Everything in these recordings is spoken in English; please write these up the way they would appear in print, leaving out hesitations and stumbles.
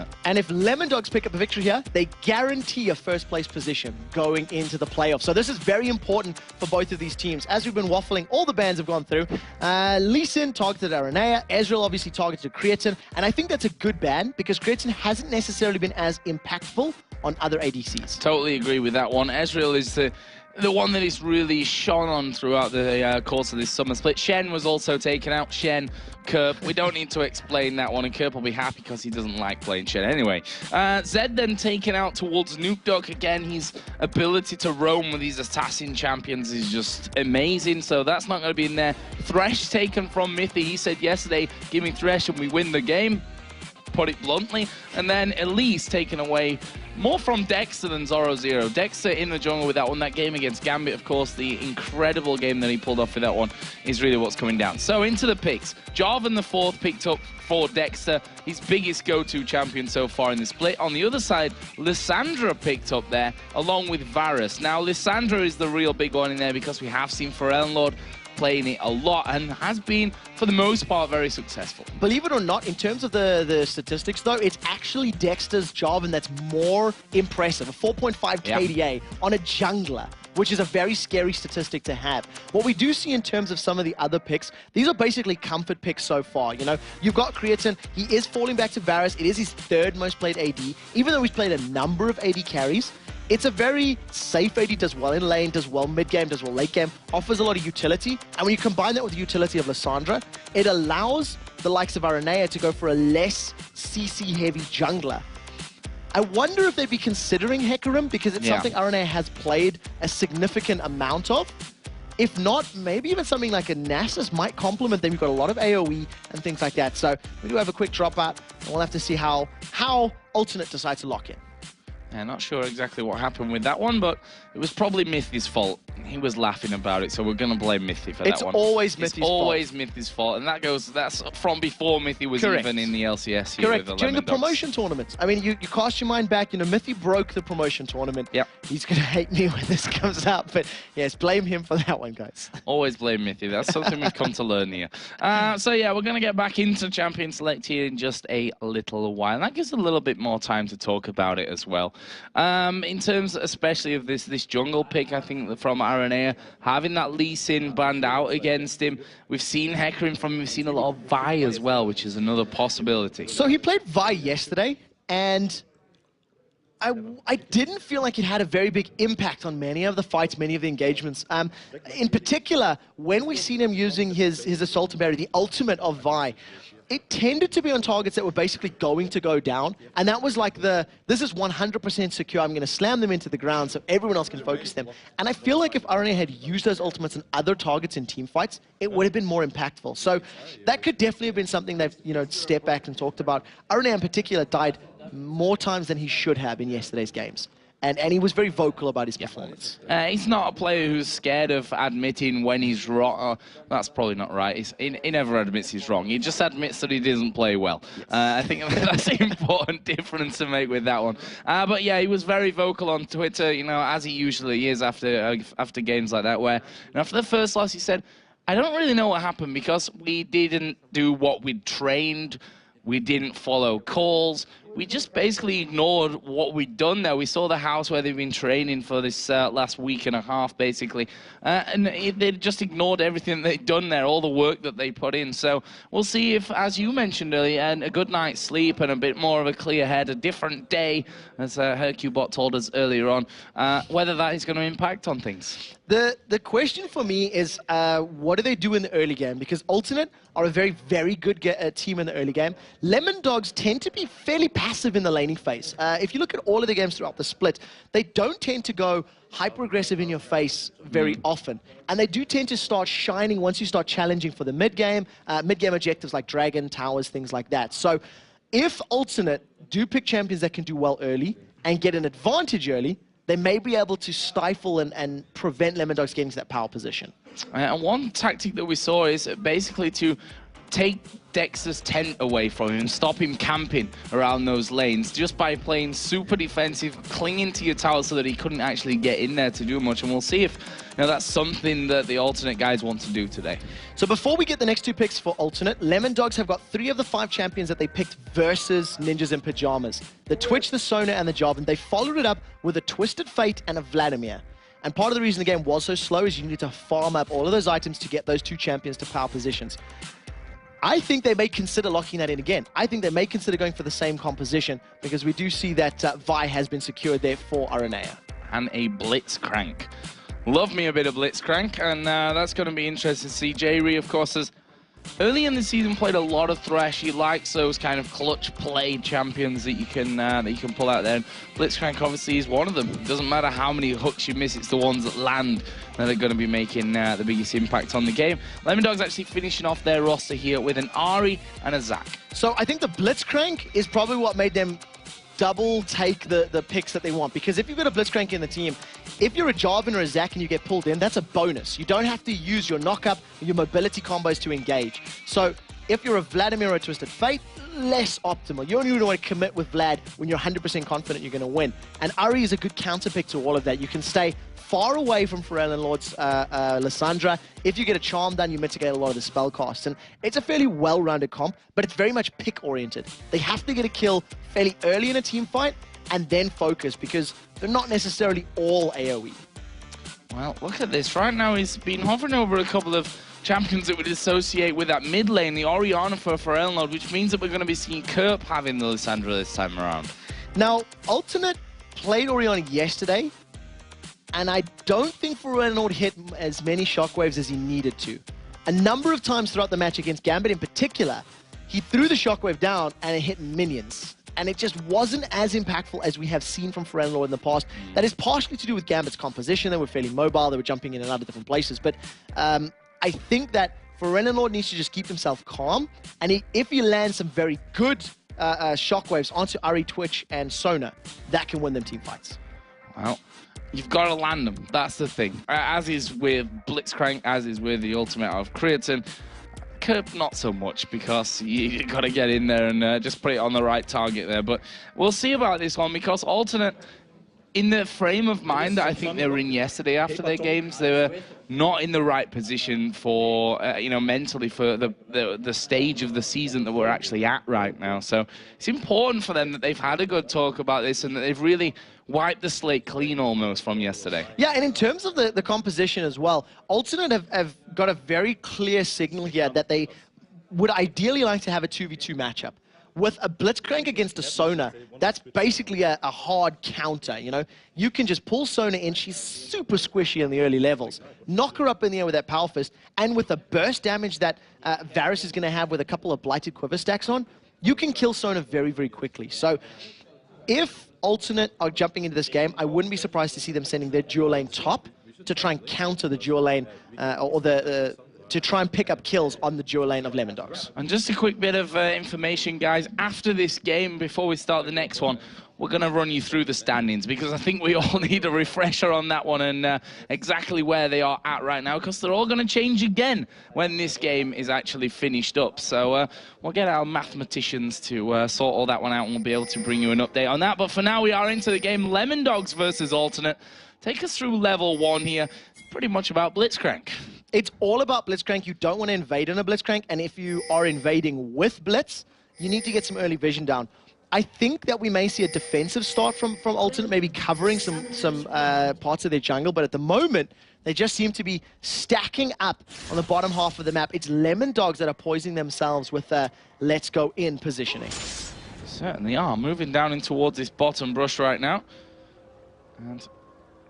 it. And if LemonDogs pick up a victory here, they guarantee a first-place position going into the playoffs. So this is very important for both of these teams. As we've been waffling, all the bans have gone through. Lee Sin targeted Aranea, Ezreal obviously targeted Creatine, and I think that's a good ban because Creatine hasn't necessarily been as impactful on other ADCs. Totally agree with that one. Ezreal is the one that is really shone on throughout the course of this summer split. Shen was also taken out. Shen, Kerp, we don't need to explain that one, and Kerp will be happy because he doesn't like playing Shen anyway. Zed then taken out towards NukeDog. Again, his ability to roam with these assassin champions is just amazing, so that's not going to be in there. Thresh taken from Mithy. He said yesterday, give me Thresh and we win the game, put it bluntly. And then Elise taken away more from Dexter than Zoro0. Dexter in the jungle with that one. That game against Gambit, of course, the incredible game that he pulled off with that one is really what's coming down. So into the picks. Jarvan the fourth picked up for Dexter, his biggest go-to champion so far in the split. On the other side, Lissandra picked up there along with Varus. Now, Lissandra is the real big one in there because we have seen Pharrell playing it a lot and has been, for the most part, very successful. Believe it or not, in terms of the statistics, though, it's actually Dexter's Jarvan that's more impressive. A 4.5 KDA on a jungler, which is a very scary statistic to have. What we do see in terms of some of the other picks, these are basically comfort picks so far. You know, you've got Creatine. He is falling back to Varus. It is his third most played AD. Even though he's played a number of AD carries, it's a very safe AD, does well in lane, does well mid-game, does well late-game, offers a lot of utility. And when you combine that with the utility of Lissandra, it allows the likes of Aranea to go for a less CC-heavy jungler. I wonder if they'd be considering Hecarim because it's something Aranea has played a significant amount of. If not, maybe even something like a Nasus might complement them. You've got a lot of AoE and things like that. So we do have a quick dropout, and we'll have to see how Alternate decides to lock in. Yeah, not sure exactly what happened with that one, but it was probably Mithy's fault. He was laughing about it, so we're going to blame Mithy for that one. It's always Mithy's fault. It's always Mithy's fault, and that's from before Mithy was even in the LCS here with the During the LemonDogs. promotion tournament. I mean, you cast your mind back, you know, Mithy broke the promotion tournament. Yep. He's going to hate me when this comes out, but yes, blame him for that one, guys. Always blame Mithy. That's something we've come to learn here. So yeah, we're going to get back into Champion Select here in just a little while. And that gives a little bit more time to talk about it as well. In terms especially of this jungle pick, I think from Aranea, having that Lee Sin banned out against him. We've seen Hecarim from him. We've seen a lot of Vi as well, which is another possibility. So he played Vi yesterday, and I didn't feel like it had a very big impact on many of the fights, many of the engagements. In particular, when we seen him using his Assault Berry, the ultimate of Vi, it tended to be on targets that were basically going to go down. And that was like this is 100% secure. I'm going to slam them into the ground so everyone else can focus them. And I feel like if Aranea had used those ultimates on other targets in team fights, it would have been more impactful. So that could definitely have been something they've, you know, stepped back and talked about. Aranea in particular died more times than he should have in yesterday's games. And he was very vocal about his performance. He's not a player who's scared of admitting when he's wrong. That's probably not right. He never admits he's wrong. He just admits that he doesn't play well. Yes. I think that's an important difference to make with that one. But yeah, he was very vocal on Twitter, you know, as he usually is after games like that, where after the first loss he said, I don't really know what happened because we didn't do what we'd trained. We didn't follow calls. We just basically ignored what we'd done there. We saw the house where they've been training for this last week and a half, basically. And they just ignored everything they'd done there, all the work that they put in. So we'll see if, as you mentioned earlier, and a good night's sleep and a bit more of a clear head, a different day, as Hercubot told us earlier on, whether that is going to impact on things. The question for me is, what do they do in the early game? Because Alternate are a very, very good team in the early game. LemonDogs tend to be fairly passive in the laning phase. If you look at all of the games throughout the split, they don't tend to go hyper-aggressive in your face very often. And they do tend to start shining once you start challenging for the mid-game objectives like Dragon, Towers, things like that. So if Alternate do pick champions that can do well early and get an advantage early, they may be able to stifle and prevent LemonDogs getting to that power position. And one tactic that we saw is basically to take Dexter's tent away from him and stop him camping around those lanes just by playing super defensive, clinging to your tower so that he couldn't actually get in there to do much. And we'll see if that's something that the alternate guys want to do today. So before we get the next two picks for alternate, LemonDogs have got 3 of the 5 champions that they picked versus Ninjas in Pajamas. The Twitch, the Sona, and the Jarvan. They followed it up with a Twisted Fate and a Vladimir. And part of the reason the game was so slow is you need to farm up all of those items to get those 2 champions to power positions. I think they may consider locking that in again. I think they may consider going for the same composition because we do see that Vi has been secured there for Aranea. And a Blitzcrank. Love me a bit of Blitzcrank, and that's going to be interesting to see. J-Ree, of course, has early in the season played a lot of Thresh. He likes those kind of clutch play champions that you can pull out there. And Blitzcrank obviously is one of them. It doesn't matter how many hooks you miss, it's the ones that land that are going to be making the biggest impact on the game. LemonDogs actually finishing off their roster here with an Ahri and a Zac. So I think the Blitzcrank is probably what made them double take the picks that they want, because if you've got a Blitzcrank in the team, if you're a Jarvan or a Zac and you get pulled in, that's a bonus. You don't have to use your knockup and your mobility combos to engage. So if you're a Vladimir or a Twisted Fate, less optimal. You only really want to commit with Vlad when you're 100% confident you're going to win. And Ahri is a good counter pick to all of that. You can stay far away from Pharrell and Lord's Lissandra. If you get a charm done, you mitigate a lot of the spell costs. And it's a fairly well-rounded comp, but it's very much pick-oriented. They have to get a kill fairly early in a team fight and then focus, because they're not necessarily all AoE. Well, look at this. Right now, he's been hovering over a couple of champions that would associate with that mid lane, the Orianna for Pharrell and Lord, which means that we're going to be seeing Kerp having the Lissandra this time around. Now, Alternate played Orianna yesterday, and I don't think Pharrell hit as many shockwaves as he needed to. A number of times throughout the match against Gambit in particular, he threw the shockwave down and it hit minions. And it just wasn't as impactful as we have seen from Pharrell in the past. That is partially to do with Gambit's composition. They were fairly mobile, they were jumping in and out of different places. But I think that Pharrell needs to just keep himself calm. And if he lands some very good shockwaves onto Ahri, Twitch, and Sona, that can win them team fights. Well, you've got to land them. That's the thing. As is with Blitzcrank, as is with the ultimate of Creatine. Kerp, not so much, because you got to get in there and just put it on the right target there. But we'll see about this one, because Alternate, in the frame of mind that I think they were in yesterday after their games, they were not in the right position for, mentally for the stage of the season that we're actually at right now. So it's important for them that they've had a good talk about this and that they've really wiped the slate clean almost from yesterday. Yeah, and in terms of the composition as well, Alternate have got a very clear signal here that they would ideally like to have a 2v2 matchup. With a Blitzcrank against a Sona, that's basically a hard counter, You can just pull Sona in, she's super squishy in the early levels, knock her up in the air with that Power Fist, and with the burst damage that Varus is going to have with a couple of Blighted Quiver stacks on, you can kill Sona very, very quickly. So if Alternate are jumping into this game, I wouldn't be surprised to see them sending their dual lane top to try and counter the dual lane, to try and pick up kills on the dual lane of LemonDogs. And just a quick bit of information, guys. After this game, before we start the next one, we're going to run you through the standings, because I think we all need a refresher on that one and exactly where they are at right now, because they're all going to change again when this game is actually finished up. So we'll get our mathematicians to sort all that one out, and we'll be able to bring you an update on that. But for now, we are into the game. LemonDogs versus Alternate. Take us through level 1 here. It's pretty much about Blitzcrank. It's all about Blitzcrank. You don't want to invade in a Blitzcrank, and if you are invading with Blitz, you need to get some early vision down. I think that we may see a defensive start from Alternate, maybe covering some parts of their jungle, but at the moment, they just seem to be stacking up on the bottom half of the map. It's LemonDogs that are poisoning themselves with let's go in positioning. Certainly are. Moving down in towards this bottom brush right now. And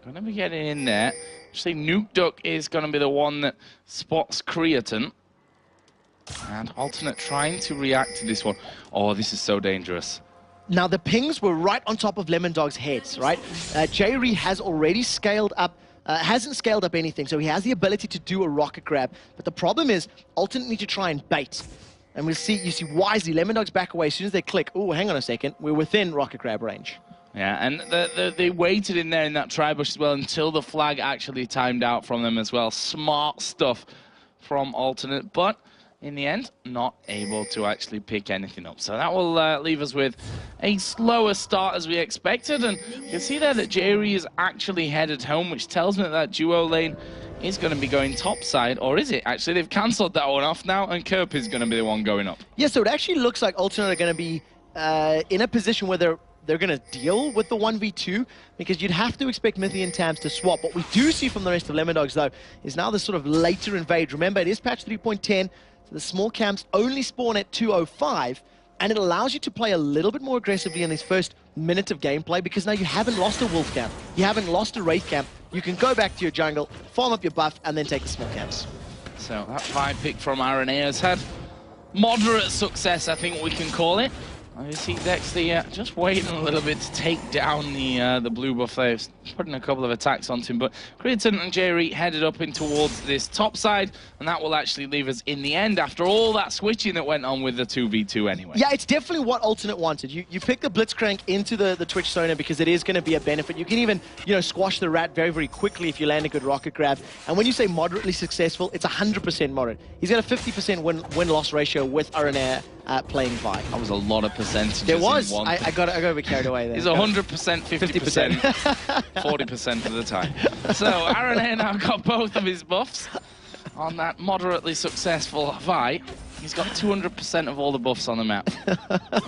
going to be getting in there. Actually, Nuke Duck is going to be the one that spots Creatine. And Alternate trying to react to this one. Oh, this is so dangerous. Now, the pings were right on top of LemonDog's heads, right? J-Ree has already scaled up, hasn't scaled up anything, so he has the ability to do a rocket grab. But the problem is, Alternate need to try and bait. And you see wisely, LemonDogs back away. As soon as they click, oh, hang on a second, we're within rocket grab range. Yeah, and they waited in there in that tri-bush as well until the flag actually timed out from them as well. Smart stuff from Alternate, but in the end, not able to actually pick anything up. So that will leave us with a slower start as we expected. And you can see there that Jerry is actually headed home, which tells me that duo lane is going to be going topside. Or is it? Actually, they've cancelled that one off now, and Kerp is going to be the one going up. Yeah, so it actually looks like Alternate are going to be in a position where they're going to deal with the 1v2, because you'd have to expect Mithy and Tabs to swap. What we do see from the rest of LemonDogs, though, is now this sort of later invade. Remember, it is patch 3.10, so the small camps only spawn at 2:05, and it allows you to play a little bit more aggressively in this first minute of gameplay, because now you haven't lost a wolf camp, you haven't lost a wraith camp. You can go back to your jungle, farm up your buff, and then take the small camps. So that 5 pick from RNA has had moderate success, I think we can call it. You see Dexter just waiting a little bit to take down the blue buff there, putting a couple of attacks onto him, but Creaton and Jerry headed up in towards this top side, and that will actually leave us in the end after all that switching that went on with the 2v2 anyway. Yeah, it's definitely what Alternate wanted. You pick the Blitzcrank into the Twitch Sonar because it is going to be a benefit. You can even, squash the rat very, very quickly if you land a good rocket grab. And when you say moderately successful, it's 100% moderate. He's got a 50% win-loss ratio with RNA playing Vi. That was a lot of percentages. There was. I got a bit carried away there. He's 100%, 50%, 40% of the time. So RNA now got both of his buffs on that moderately successful Vi. He's got 200% of all the buffs on the map.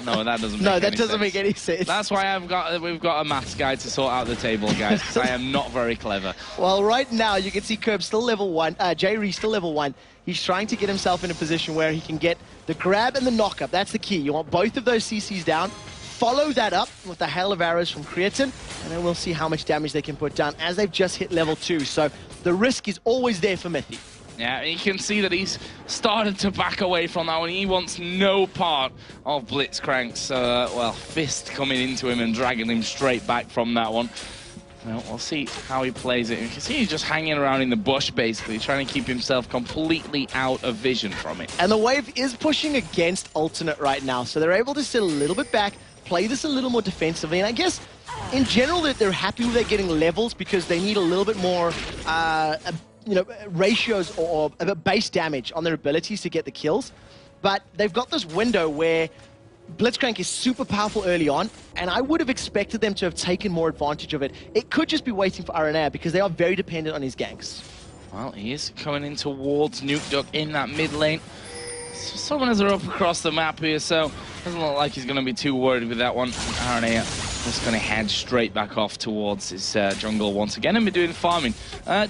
No, that doesn't make any sense. That's why we've got a maths guy to sort out the table, guys, because I am not very clever. Well, right now you can see Kerb still level 1, J-Ree still level 1. He's trying to get himself in a position where he can get the grab and the knock-up. That's the key. You want both of those CCs down. Follow that up with the hail of arrows from Creaton, and then we'll see how much damage they can put down as they've just hit level 2. So the risk is always there for Mithy. Yeah, you can see that he's started to back away from that one. He wants no part of Blitzcrank's, fist coming into him and dragging him straight back from that one. Well, we'll see how he plays it. You can see he's just hanging around in the bush, basically, trying to keep himself completely out of vision from it. And the wave is pushing against Alternate right now, so they're able to sit a little bit back, play this a little more defensively, and I guess in general they're happy with their getting levels because they need a little bit more ratios or base damage on their abilities to get the kills. But they've got this window where Blitzcrank is super powerful early on, and I would have expected them to have taken more advantage of it. It could just be waiting for RNA because they are very dependent on his ganks. Well, he is coming in towards Nuke in that mid lane. Summoners are up across the map here, so doesn't look like he's going to be too worried with that one. RNA just going to head straight back off towards his jungle once again and be doing farming.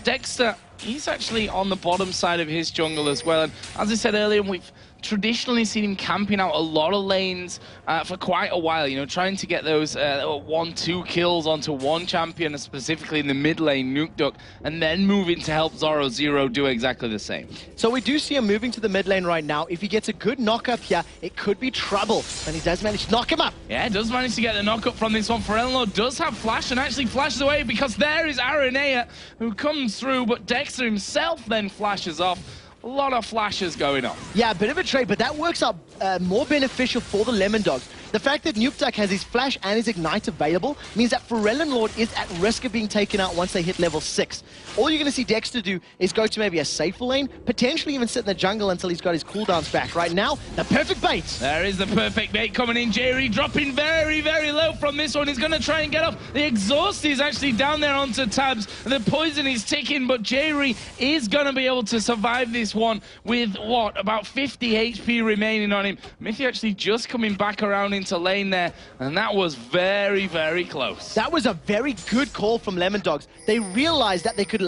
Dexter, he's actually on the bottom side of his jungle as well, and as I said earlier, we've traditionally seen him camping out a lot of lanes for quite a while, trying to get those 1-2 kills onto one champion, specifically in the mid lane, Nuke, and then moving to help Zoro Zero do exactly the same. So we do see him moving to the mid lane right now. If he gets a good knock up here, it could be trouble, and he does manage to knock him up. Yeah, does manage to get the knock up from this one. Forello does have flash and actually flashes away because there is Aranea who comes through, but Dexter himself then flashes off. A lot of flashes going on. Yeah, a bit of a trade, but that works out more beneficial for the LemonDogs. The fact that Nuke has his flash and his ignite available means that Pharrell Lord is at risk of being taken out once they hit level 6. All you're going to see Dexter do is go to maybe a safer lane, potentially even sit in the jungle until he's got his cooldowns back. Right now, the perfect bait. There is the perfect bait coming in. Jerry dropping very, very low from this one. He's going to try and get off. The exhaust is actually down there onto Tabs. The poison is ticking, but Jerry is going to be able to survive this one with, about 50 HP remaining on him. Mithy actually just coming back around into lane there, and that was very, very close. That was a very good call from LemonDogs. They realized that they could,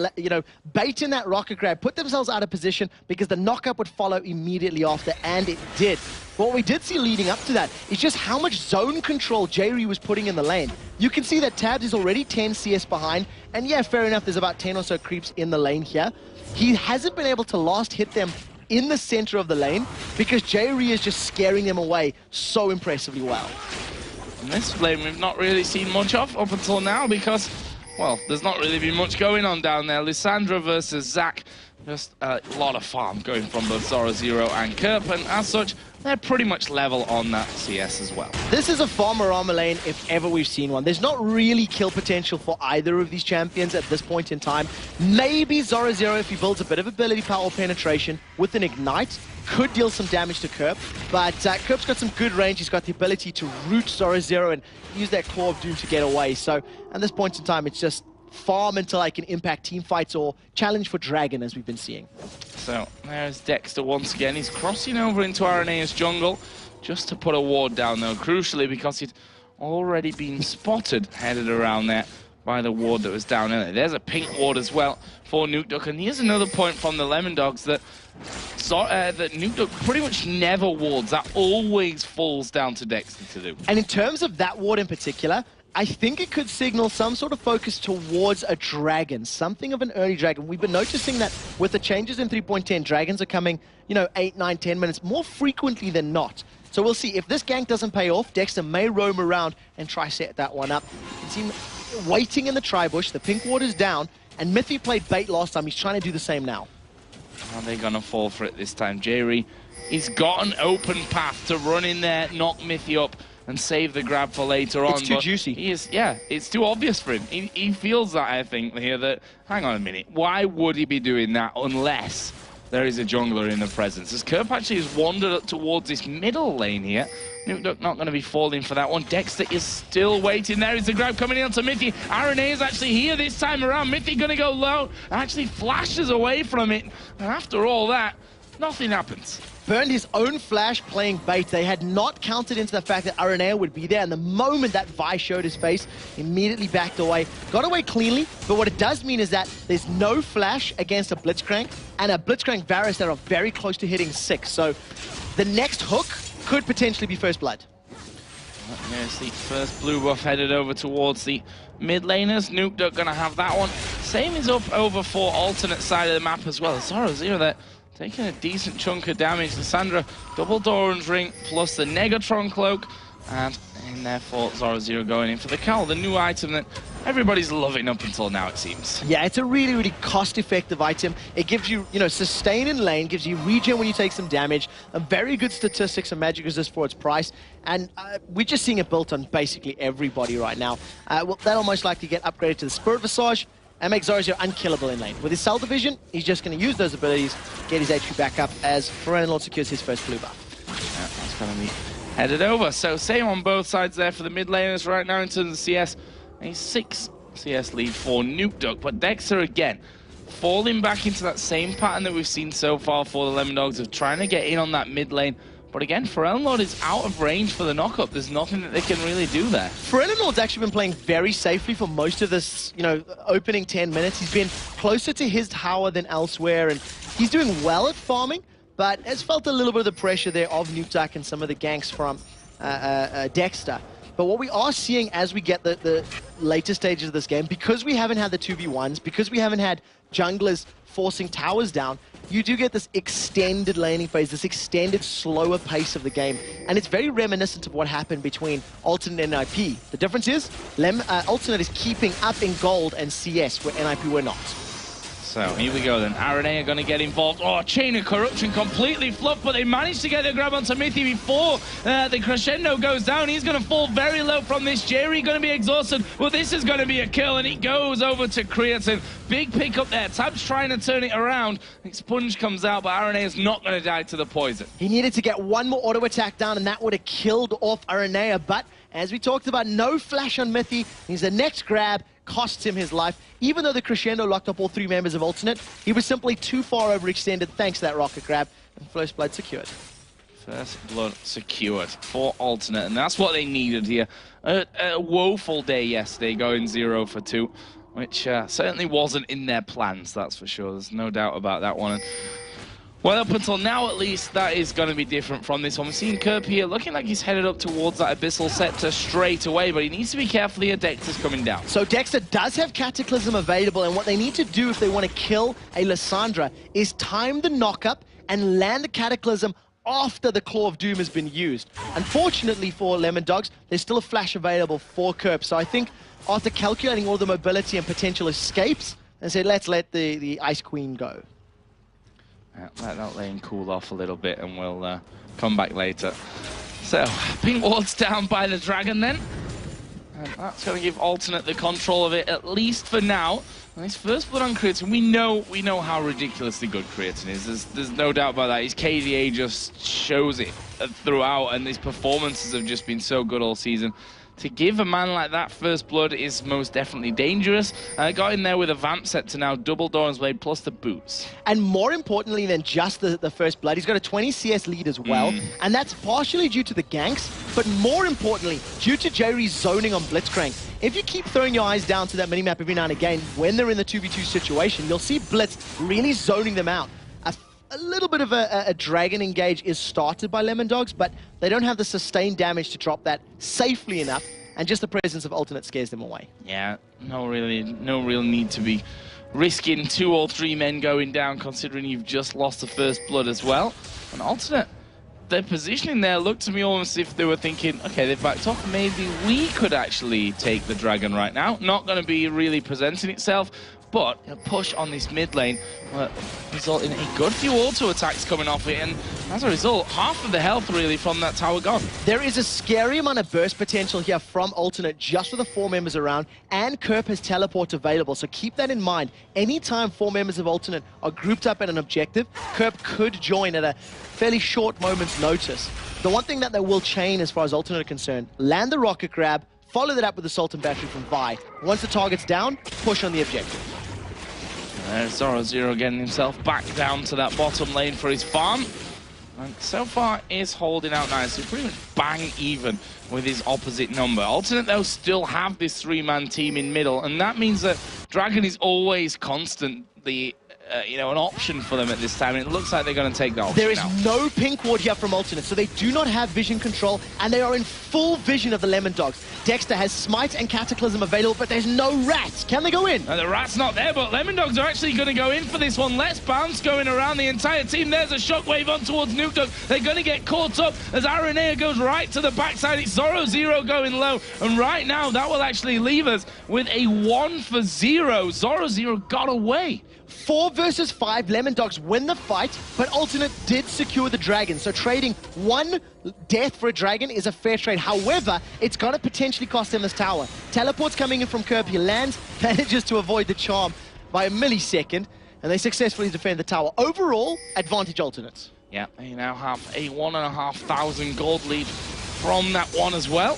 bait in that rocket grab, put themselves out of position because the knockup would follow immediately after, and it did. What we did see leading up to that is just how much zone control J-Ree was putting in the lane. You can see that Tabs is already 10 CS behind, and yeah, fair enough, there's about 10 or so creeps in the lane here. He hasn't been able to last hit them in the center of the lane because J-Ree is just scaring them away so impressively well. And this lane we've not really seen much of up until now because, well, there's not really been much going on down there. Lissandra versus Zach. Just a lot of farm going from both Zoro and Kerp, and as such, they're pretty much level on that CS as well. This is a farmer armor lane if ever we've seen one. There's not really kill potential for either of these champions at this point in time. Maybe Zoro if he builds a bit of ability power penetration with an Ignite, could deal some damage to Kerp, but Kerp's got some good range. He's got the ability to root Zoro and use that Claw of Doom to get away. So at this point in time, it's just farm until I can impact team fights or challenge for Dragon, as we've been seeing. So there's Dexter once again. He's crossing over into RNA's jungle just to put a ward down, though, crucially because he'd already been spotted headed around there by the ward that was down earlier. There's a pink ward as well for Nukeduck, and here's another point from the LemonDogs that that Nukeduck pretty much never wards. That always falls down to Dexter to do. And in terms of that ward in particular, I think it could signal some sort of focus towards a dragon, something of an early dragon. We've been noticing that with the changes in 3.10, dragons are coming, 8, 9, 10 minutes more frequently than not. So we'll see. If this gank doesn't pay off, Dexter may roam around and try set that one up. You see him waiting in the tri-bush, the pink ward is down, and Mithy played bait last time. He's trying to do the same now. Are they going to fall for it this time? Jerry, he's got an open path to run in there, knock Mithy up, and save the grab for later on. It's too juicy. It's too obvious for him. He feels that, I think, here, that, hang on a minute, why would he be doing that unless there is a jungler in the presence? As Kerp actually has wandered up towards this middle lane here. Nukeduck not going to be falling for that one. Dexter is still waiting. There is the grab coming in onto Mithy. RNA is actually here this time around. Mithy going to go low. Actually flashes away from it. And after all that, nothing happens. Burned his own flash playing bait. They had not counted into the fact that Aranea would be there, and the moment that Vi showed his face, immediately backed away. Got away cleanly, but what it does mean is that there's no flash against a Blitzcrank, and a Blitzcrank Varus that are very close to hitting 6. So the next hook could potentially be First Blood. There's the first blue buff headed over towards the mid laners. Nukeduck gonna have that one. Same is up over for alternate side of the map as well. Zoro there. Taking a decent chunk of damage. Lissandra, double Doran's ring, plus the Negatron cloak, and therefore Zoro going in for the cowl, the new item that everybody's loving up until now, it seems. Yeah, it's a really, really cost-effective item. It gives you, sustain in lane, gives you regen when you take some damage, a very good statistics and magic resist for its price, and we're just seeing it built on basically everybody right now. Well, that'll most likely get upgraded to the Spirit Visage, and make Zoro unkillable in lane. With his Cell Division, he's just going to use those abilities, get his HP back up as Lord secures his first blue buff. Yeah, that's going to be headed over. So same on both sides there for the mid laners right now in terms of CS. A 6 CS lead for Nukeduck, but Dexter again falling back into that same pattern that we've seen so far for the LemonDogs of trying to get in on that mid lane. But again, Lord is out of range for the knockup. There's nothing that they can really do there. Lord's actually been playing very safely for most of this, opening 10 minutes. He's been closer to his tower than elsewhere, and he's doing well at farming, but has felt a little bit of the pressure there of Nukeduck and some of the ganks from Dexter. But what we are seeing as we get the later stages of this game, because we haven't had the 2v1s, because we haven't had junglers forcing towers down, you do get this extended laning phase, this extended slower pace of the game, and it's very reminiscent of what happened between Alternate and NIP. The difference is Alternate is keeping up in gold and CS, where NIP were not. So here we go then. RNA are going to get involved. Oh, Chain of Corruption completely fluffed, but they managed to get the grab onto Mithy before the crescendo goes down. He's going to fall very low from this. Jerry going to be exhausted. Well, this is going to be a kill, and he goes over to Creatine. Big pick up there. Tab's trying to turn it around. Sponge comes out, but RNA is not going to die to the poison. He needed to get one more auto attack down, and that would have killed off RNA, but as we talked about, no flash on Mithy. He's the next grab. Costs him his life. Even though the crescendo locked up all 3 members of Alternate, he was simply too far overextended thanks to that rocket grab, and First Blood secured. First Blood secured for Alternate, and that's what they needed here. A woeful day yesterday, going 0 for 2, which certainly wasn't in their plans, that's for sure. There's no doubt about that one. Well, up until now, at least, that is going to be different from this one. We're seeing Kerp here looking like he's headed up towards that Abyssal Scepter straight away, but he needs to be careful here. Dexter's coming down. So Dexter does have Cataclysm available, and what they need to do if they want to kill a Lissandra is time the knockup and land the Cataclysm after the Claw of Doom has been used. Unfortunately for LemonDogs, there's still a flash available for Kerp, so I think after calculating all the mobility and potential escapes, they said, let's let the Ice Queen go. Let that lane cool off a little bit and we'll come back later. So, pink ward's down by the Dragon then. And that's going to give Alternate the control of it, at least for now. And his first blood on Creatin, we know how ridiculously good Creatin is. There's no doubt about that. His KDA just shows it throughout, and his performances have just been so good all season. To give a man like that first blood is most definitely dangerous. Got in there with a vamp set to now double Doran's Blade plus the boots. And more importantly than just the first blood, he's got a 20 CS lead as well. And that's partially due to the ganks, but more importantly, due to Jerry's zoning on Blitzcrank. If you keep throwing your eyes down to that minimap every now and again, when they're in the 2v2 situation, you'll see Blitz really zoning them out. A little bit of a Dragon engage is started by LemonDogs, but they don't have the sustained damage to drop that safely enough, and just the presence of Alternate scares them away. Yeah, no real need to be risking 2 or 3 men going down, considering you've just lost the first blood as well. And Alternate, their positioning there looked to me almost as if they were thinking, okay, they've backed off, maybe we could actually take the Dragon right now. Not going to be really presenting itself. But a push on this mid lane will result in a good few auto attacks coming off it, and as a result, half of the health really from that tower gone. There is a scary amount of burst potential here from Alternate just with the 4 members around, and Kerp has teleport available, so keep that in mind. Anytime 4 members of Alternate are grouped up at an objective, Kerp could join at a fairly short moment's notice. The one thing that they will chain as far as Alternate are concerned, land the rocket grab, follow that up with the Salt and Battery from Vi. Once the target's down, push on the objective. There's Zoro getting himself back down to that bottom lane for his farm. And so far is holding out nicely, pretty much bang even with his opposite number. Alternate, though, still have this 3-man team in middle, and that means that Dragon is always constantly an option for them at this time, and it looks like they're going to take that option. There is no pink ward here from Alternate, so they do not have vision control, and they are in full vision of the LemonDogs. Dexter has Smite and Cataclysm available, but there's no rats. Can they go in? The rat's not there, but LemonDogs are actually going to go in for this one. Let's bounce going around the entire team. There's a shockwave on towards Nukedog. They're going to get caught up as Aranea goes right to the backside. It's Zoro going low, and right now that will actually leave us with a 1-for-0. Zoro got away. 4 versus 5, LemonDogs win the fight, but Alternate did secure the Dragon. So trading 1 death for a Dragon is a fair trade. However, it's going to potentially cost them this tower. Teleport's coming in from Kerp. He lands, manages to avoid the charm by a millisecond, and they successfully defend the tower. Overall, advantage Alternates. Yeah, they now have a 1,500 gold lead from that one as well.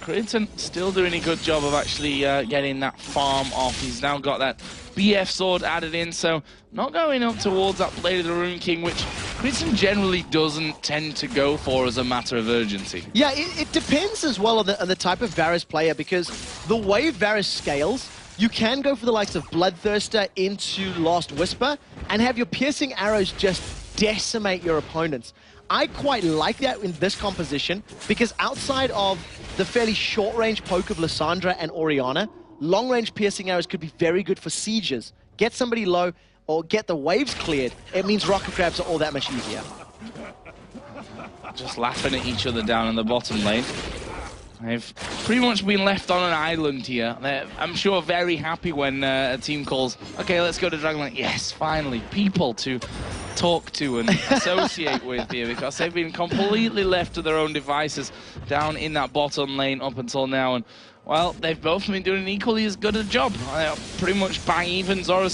Creighton still doing a good job of actually getting that farm off. He's now got that BF sword added in, so not going up towards that Blade of the Rune King, which Creighton generally doesn't tend to go for as a matter of urgency. Yeah, it depends as well on the type of Varus player, because the way Varus scales, you can go for the likes of Bloodthirster into Last Whisper and have your piercing arrows just decimate your opponents. I quite like that in this composition, because outside of the fairly short-range poke of Lissandra and Orianna, long-range piercing arrows could be very good for sieges. Get somebody low or get the waves cleared, it means rocket grabs are all that much easier. Just laughing at each other down in the bottom lane. They've pretty much been left on an island here. They're, I'm sure, very happy when a team calls, okay, let's go to Dragonlane. Yes, finally, people to talk to and associate with here, because they've been completely left to their own devices down in that bottom lane up until now. And well, they've both been doing equally as good a job. Pretty much bang even. Zoro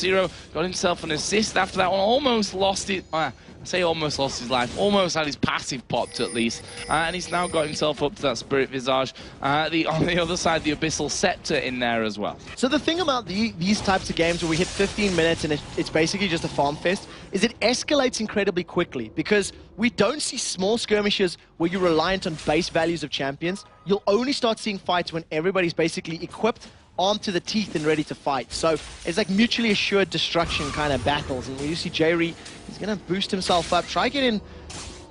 got himself an assist after that one. Almost lost it. I say almost lost his life. Almost had his passive popped at least. And he's now got himself up to that Spirit Visage. On the other side, the Abyssal Scepter in there as well. So the thing about these types of games where we hit 15 minutes and it's basically just a farm fest is it escalates incredibly quickly, because we don't see small skirmishes where you're reliant on base values of champions. You'll only start seeing fights when everybody's basically equipped, armed to the teeth and ready to fight. So it's like mutually assured destruction kind of battles. And when you see Jerry, he's going to boost himself up, try get in,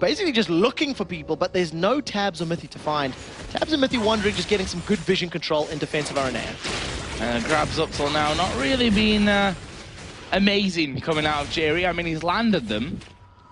basically just looking for people, but there's no Tabs or Mythy to find. Tabs and Mythy wandering, just getting some good vision control in defense of Aranea. Grabs up till now, not really been amazing coming out of Jerry. I mean, he's landed them.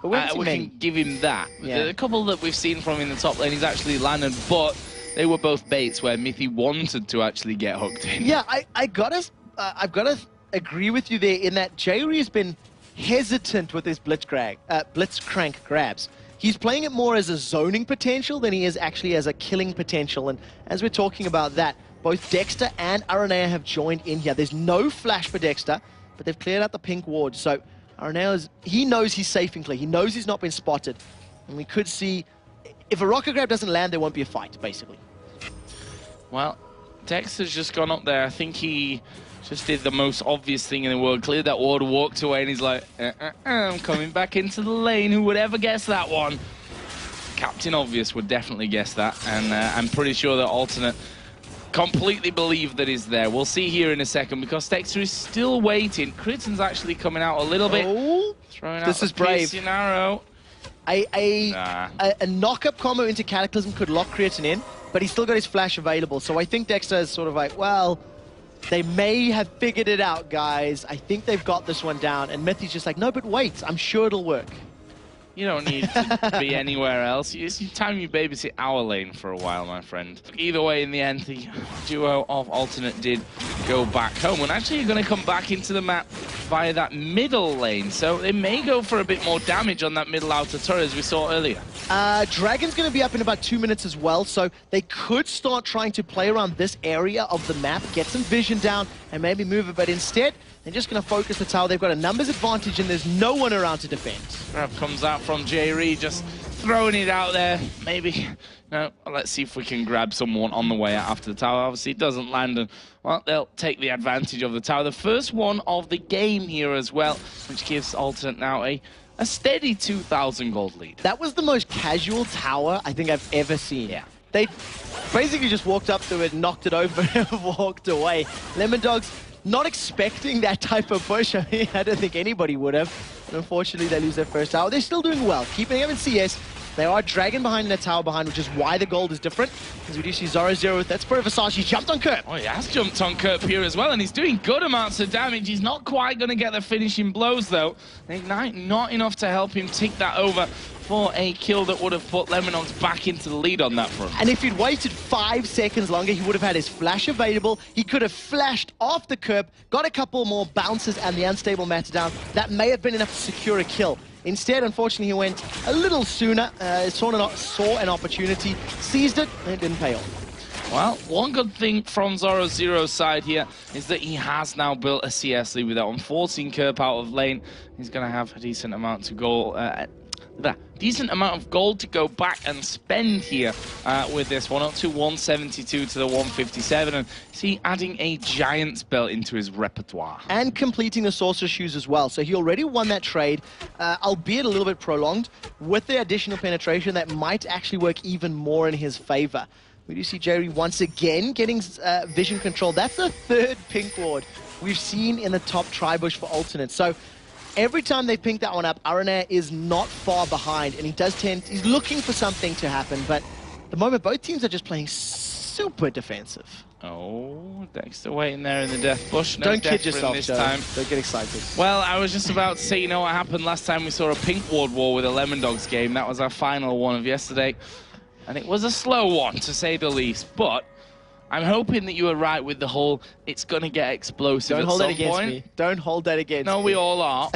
But we can give him that. Yeah. A couple that we've seen from him in the top lane, he's actually landed, but they were both baits where Mythy wanted to actually get hooked in. Yeah, I've got to agree with you there in that Jerry has been hesitant with his blitzcrank grabs. He's playing it more as a zoning potential than he is actually as a killing potential. And as we're talking about that, both Dexter and Aranea have joined in here. There's no flash for Dexter, but they've cleared out the pink ward. So Aranea, he knows he's safe and clear. He knows he's not been spotted. And we could see, if a rocket grab doesn't land, there won't be a fight, basically. Well, Dexter's just gone up there. I think he just did the most obvious thing in the world. Cleared that ward, walked away, and he's like, I'm coming back into the lane. Who would ever guess that one? Captain Obvious would definitely guess that. And I'm pretty sure that Alternate completely believe that he's there. We'll see here in a second because Dexter is still waiting. Critten's actually coming out a little bit. Oh, throwing this out is brave. Arrow. A knock-up combo into Cataclysm could lock Cretin in, but he's still got his flash available. So I think Dexter is sort of like, well, they may have figured it out, guys. I think they've got this one down. And Mythy's just like, no, but wait, I'm sure it'll work. You don't need to be anywhere else. It's time you babysit our lane for a while, my friend. Either way, in the end, the duo of Alternate did go back home. And actually, you're going to come back into the map via that middle lane. So they may go for a bit more damage on that middle outer turret, as we saw earlier. Dragon's going to be up in about 2 minutes as well. So they could start trying to play around this area of the map, get some vision down, and maybe move it. But instead, they're just going to focus the tower. They've got a numbers advantage, and there's no one around to defend. Grab comes out from J-Ree, just throwing it out there. Maybe, no, let's see if we can grab someone on the way out after the tower. Obviously, it doesn't land, and, well, they'll take the advantage of the tower. The first one of the game here as well, which gives Alternate now a steady 2,000 gold lead. That was the most casual tower I think I've ever seen. Yeah. They basically just walked up to it, knocked it over, and walked away. LemonDogs not expecting that type of push. I mean, I don't think anybody would have. And unfortunately, they lose their first tower. They're still doing well, keeping them in CS. They are Dragon behind and a tower behind, which is why the gold is different. As we do see Zoro with that Spirit of Visage. He jumped on Kerp. Oh, he has jumped on Kerp here as well, and he's doing good amounts of damage. He's not quite going to get the finishing blows, though. Ignite not enough to help him tick that over for a kill that would have put LemonDogs back into the lead on that front. And if he'd waited 5 seconds longer, he would have had his flash available. He could have flashed off the Kerp, got a couple more bounces and the unstable matter down. That may have been enough to secure a kill. Instead, unfortunately, he went a little sooner, saw an opportunity, seized it, and it didn't pay off. Well, one good thing from Zoro Zero's side here is that he has now built a CS lead with that one, forcing Kerp out of lane. He's going to have a decent amount to go, decent amount of gold to go back and spend here with this one, up to 172 to the 157, and see adding a Giant's belt into his repertoire. And completing the Sorcerer's Shoes as well. So he already won that trade, albeit a little bit prolonged. With the additional penetration, that might actually work even more in his favor. We do see Jerry once again getting vision control. That's the 3rd pink ward we've seen in the top tri-bush for Alternate. So every time they pink that one up, Aranea is not far behind, and he's looking for something to happen, but at the moment both teams are just playing super defensive. Oh, Dexter waiting there in the death bush. No, don't kid yourself this Joe. time. Don't get excited. Well, I was just about to say, you know what happened last time we saw a pink ward war with a LemonDogs game. That was our final one of yesterday, and it was a slow one, to say the least, but I'm hoping that you were right with the whole, it's going to get explosive Don't at hold some that against point. me. Don't hold that against me. No, we all are.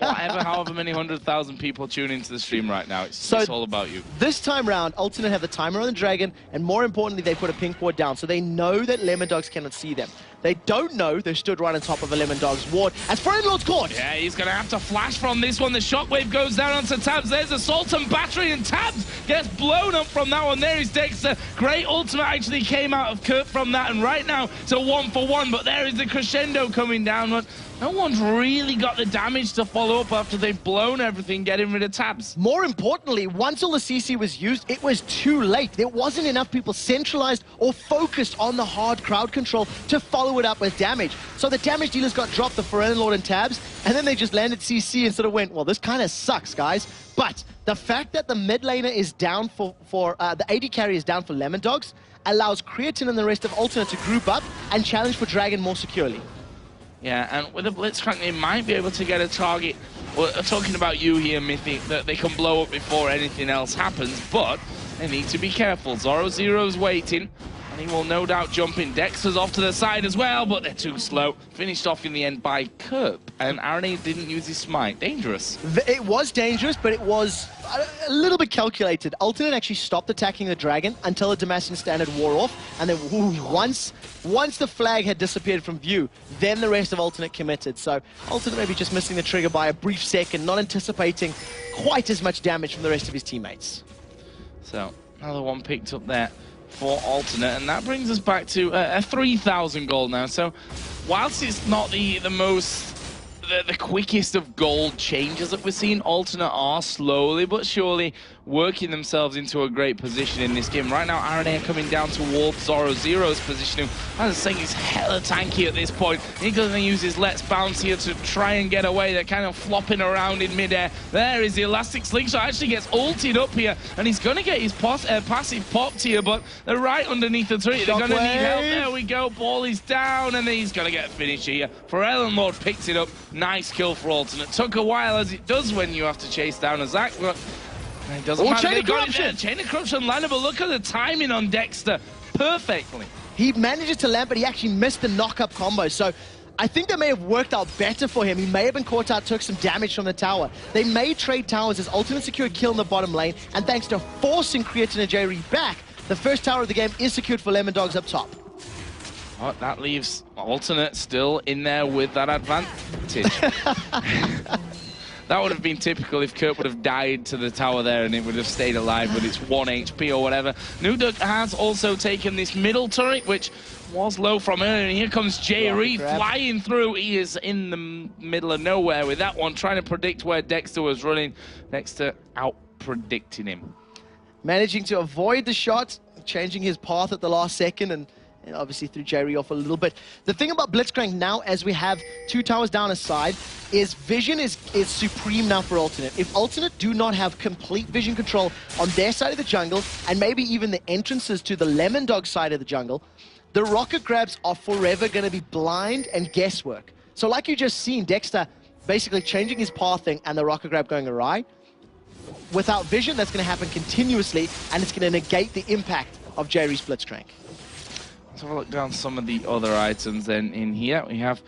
However many 100,000 people tune into the stream right now. It's all about you. This time round, Alternate have the timer on the Dragon, and more importantly, they put a pink ward down, so they know that LemonDogs cannot see them. They don't know they're stood right on top of a LemonDogs ward. As Friendlord's caught! Yeah, he's going to have to flash from this one. The shockwave goes down onto Tabs. There's Assault and Battery, and Tabs gets blown up from that one. There is Dexter. Great ultimate actually came out of Kurt from that, and right now it's a 1-for-1, but there is the crescendo coming down. But no one's really got the damage to follow up after they've blown everything, getting rid of Tabs. More importantly, once all the CC was used, it was too late. There wasn't enough people centralized or focused on the hard crowd control to follow it up with damage. So the damage dealers got dropped, the Foreign Lord and Tabs, and then they just landed CC and sort of went, well, this kind of sucks, guys. But the fact that the mid laner is down the AD carry is down for LemonDogs allows Cretin and the rest of Alternate to group up and challenge for Dragon more securely. Yeah, and with a Blitzcrank, they might be able to get a target. We're talking about you here, Mythic, that they can blow up before anything else happens, but they need to be careful. Zoro Zero's waiting. And he will no doubt jump in. Dexter's off to the side as well, but they're too slow. Finished off in the end by Kerp. And RNA didn't use his smite. Dangerous. It was dangerous, but it was a little bit calculated. Alternate actually stopped attacking the dragon until the Damascene standard wore off. And then once the flag had disappeared from view, then the rest of Alternate committed. So Alternate maybe just missing the trigger by a brief second, not anticipating quite as much damage from the rest of his teammates. So another one picked up there for Alternate, and that brings us back to a 3,000 gold now. So whilst it's not the quickest of gold changes that we're seeing, Alternate are slowly but surely working themselves into a great position in this game. Right now, RNA are coming down towards Zoro-Zero's position, who, as I was saying, is hella tanky at this point. He's going to use his Let's Bounce here to try and get away. They're kind of flopping around in midair. There is the Elastic Slingshot, actually gets ulted up here, and he's going to get his passive popped here, but they're right underneath the tree. They're going to need help. There we go. Ball is down, and he's going to get a finish here. Pharrell Lord picks it up. Nice kill for Alternate. Took a while, as it does when you have to chase down a Zac, but it doesn't matter. Chain of Corruption. Chain of Corruption landed, but look at the timing on Dexter. Perfectly. He manages to land, but he actually missed the knock-up combo. So I think that may have worked out better for him. He may have been caught out, took some damage from the tower. They may trade towers as Ultimate secured kill in the bottom lane, and thanks to forcing Creatin and Jerry back, the first tower of the game is secured for LemonDogs up top. Oh, that leaves Alternate still in there with that advantage. That would have been typical if Kurt would have died to the tower there and it would have stayed alive with its 1 HP or whatever. NewDuck has also taken this middle turret, which was low from earlier. And here comes Jerry flying through. He is in the middle of nowhere with that one, trying to predict where Dexter was running. Dexter out-predicting him. Managing to avoid the shot, changing his path at the last second, and obviously threw Jerry off a little bit. The thing about Blitzcrank now, as we have 2 towers down aside, is vision is supreme now for Alternate. If Alternate do not have complete vision control on their side of the jungle, and maybe even the entrances to the LemonDog side of the jungle, the rocket grabs are forever going to be blind and guesswork. So like you just seen, Dexter basically changing his pathing and the rocket grab going awry. Without vision, that's going to happen continuously, and it's going to negate the impact of Jerry's Blitzcrank. Let's have a look down some of the other items then in here. We have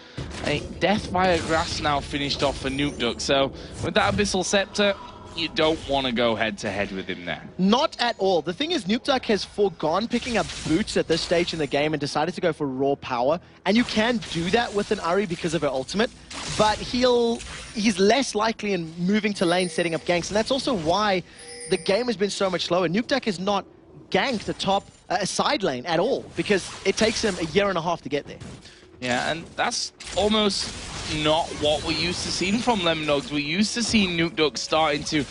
a Death via Grass now finished off for NewDuck. So with that Abyssal Scepter, you don't want to go head-to-head with him there. Not at all. The thing is, NewDuck has foregone picking up boots at this stage in the game and decided to go for raw power. And you can do that with an Ahri because of her ultimate, but he's less likely in moving to lane, setting up ganks. And that's also why the game has been so much slower. NewDuck is not ganked atop a side lane at all because it takes him a year and a half to get there. Yeah, and that's almost not what we're used to seeing from LemonDogs. We're used to seeing NewDuck starting to,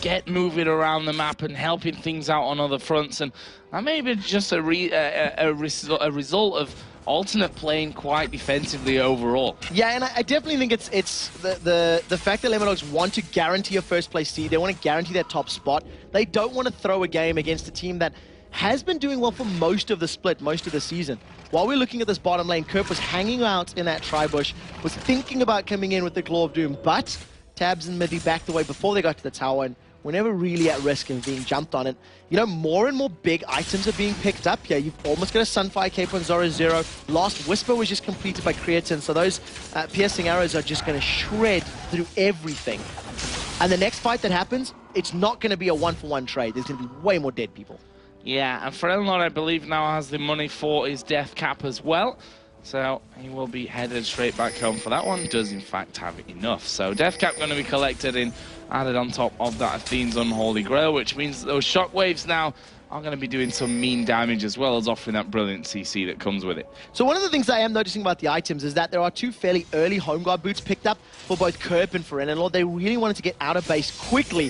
get moving around the map and helping things out on other fronts, and that may be just a result of Alternate playing quite defensively overall. Yeah, and I definitely think it's the fact that LemonDogs want to guarantee a first place seed. They want to guarantee that top spot. They don't want to throw a game against a team that has been doing well for most of the split, most of the season. While we're looking at this bottom lane, Kerp was hanging out in that tri-bush, was thinking about coming in with the Claw of Doom, but Tabs and Middy backed away before they got to the tower, and we're never really at risk of being jumped on it. More and more big items are being picked up here. You've almost got a Sunfire Cape on Zoro-Zero. Last Whisper was just completed by Creatin, so those piercing arrows are just going to shred through everything. And the next fight that happens, it's not going to be a 1-for-1 trade. There's going to be way more dead people. Yeah, and Frelnor, I believe, now has the money for his death cap as well. So he will be headed straight back home for that one. Does, in fact, have enough. So death cap going to be collected and added on top of that Athene's Unholy Grail, which means that those shockwaves now are going to be doing some mean damage as well as offering that brilliant CC that comes with it. So one of the things I am noticing about the items is that there are 2 fairly early Home Guard boots picked up for both Kerp and Pharrell. They really wanted to get out of base quickly.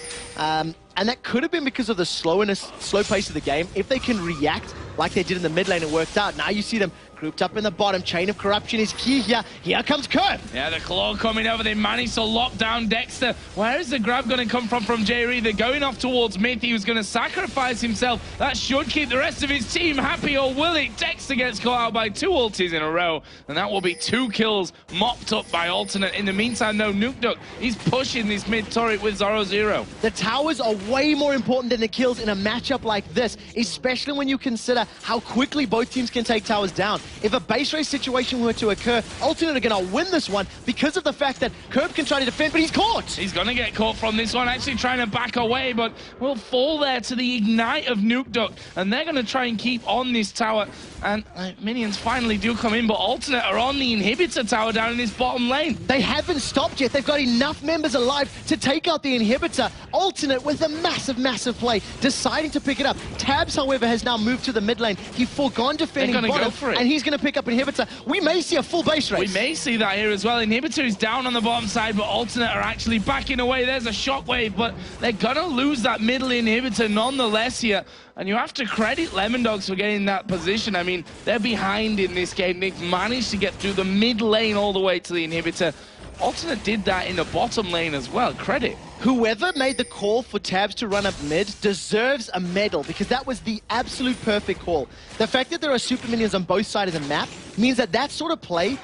And that could have been because of the slow pace of the game. If they can react like they did in the mid lane, it worked out. Now you see them grouped up in the bottom. Chain of Corruption is key here. Here comes Kerp. Yeah, the claw coming over. They managed to lock down Dexter. Where is the grab going to come from Jerry? They're going off towards mid. He was going to sacrifice himself. That should keep the rest of his team happy, or will it? Dexter gets caught out by 2 ultis in a row, and that will be 2 kills mopped up by Alternate. In the meantime, though, NewDuck, he's pushing this mid turret with Zoro-Zero. The towers are way more important than the kills in a matchup like this, especially when you consider how quickly both teams can take towers down. If a base race situation were to occur, Alternate are going to win this one because of the fact that Curb can try to defend, but he's caught. He's going to get caught from this one, actually trying to back away, but will fall there to the ignite of Nuke Duck, and they're going to try and keep on this tower, and minions finally do come in, but Alternate are on the inhibitor tower down in this bottom lane. They haven't stopped yet. They've got enough members alive to take out the inhibitor. Alternate with a massive, massive play, deciding to pick it up. Tabs, however, has now moved to the mid lane. He foregone defending bottom, go for it. And he's going to pick up inhibitor. We may see a full base race. We may see that here as well. Inhibitor is down on the bottom side, but Alternate are actually backing away. There's a shockwave, but they're going to lose that middle inhibitor nonetheless here. And you have to credit LemonDogs for getting that position. I mean, they're behind in this game. They've managed to get through the mid lane all the way to the inhibitor. Alternate did that in the bottom lane as well. Credit. Whoever made the call for Tabs to run up mid deserves a medal, because that was the absolute perfect call. The fact that there are super minions on both sides of the map means that that sort of play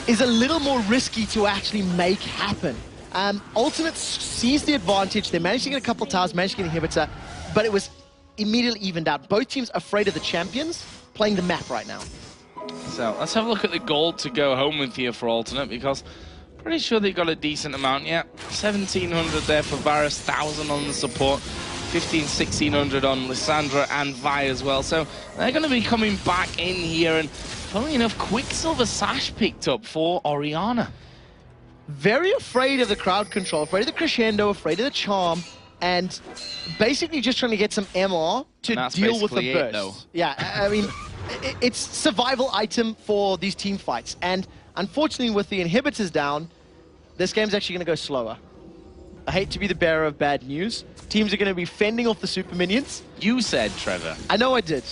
is a little more risky to actually make happen. Alternate sees the advantage. They managed to get a couple of towers, managed to get an inhibitor, but it was immediately evened out. Both teams afraid of the champions playing the map right now. So let's have a look at the gold to go home with here for Alternate, because pretty sure they got a decent amount. Yeah, 1,700 there for Varus, 1,000 on the support, 1,100, 1,600 on Lissandra and Vi as well. So they're going to be coming back in here, and funnily enough, Quicksilver Sash picked up for Orianna. Very afraid of the crowd control, afraid of the crescendo, afraid of the charm, and basically just trying to get some MR to deal with the burst. Yeah, I mean, it's survival item for these team fights, and unfortunately with the inhibitors down, this game's actually going to go slower. I hate to be the bearer of bad news. Teams are going to be fending off the super minions. You said, Trevor. I know I did.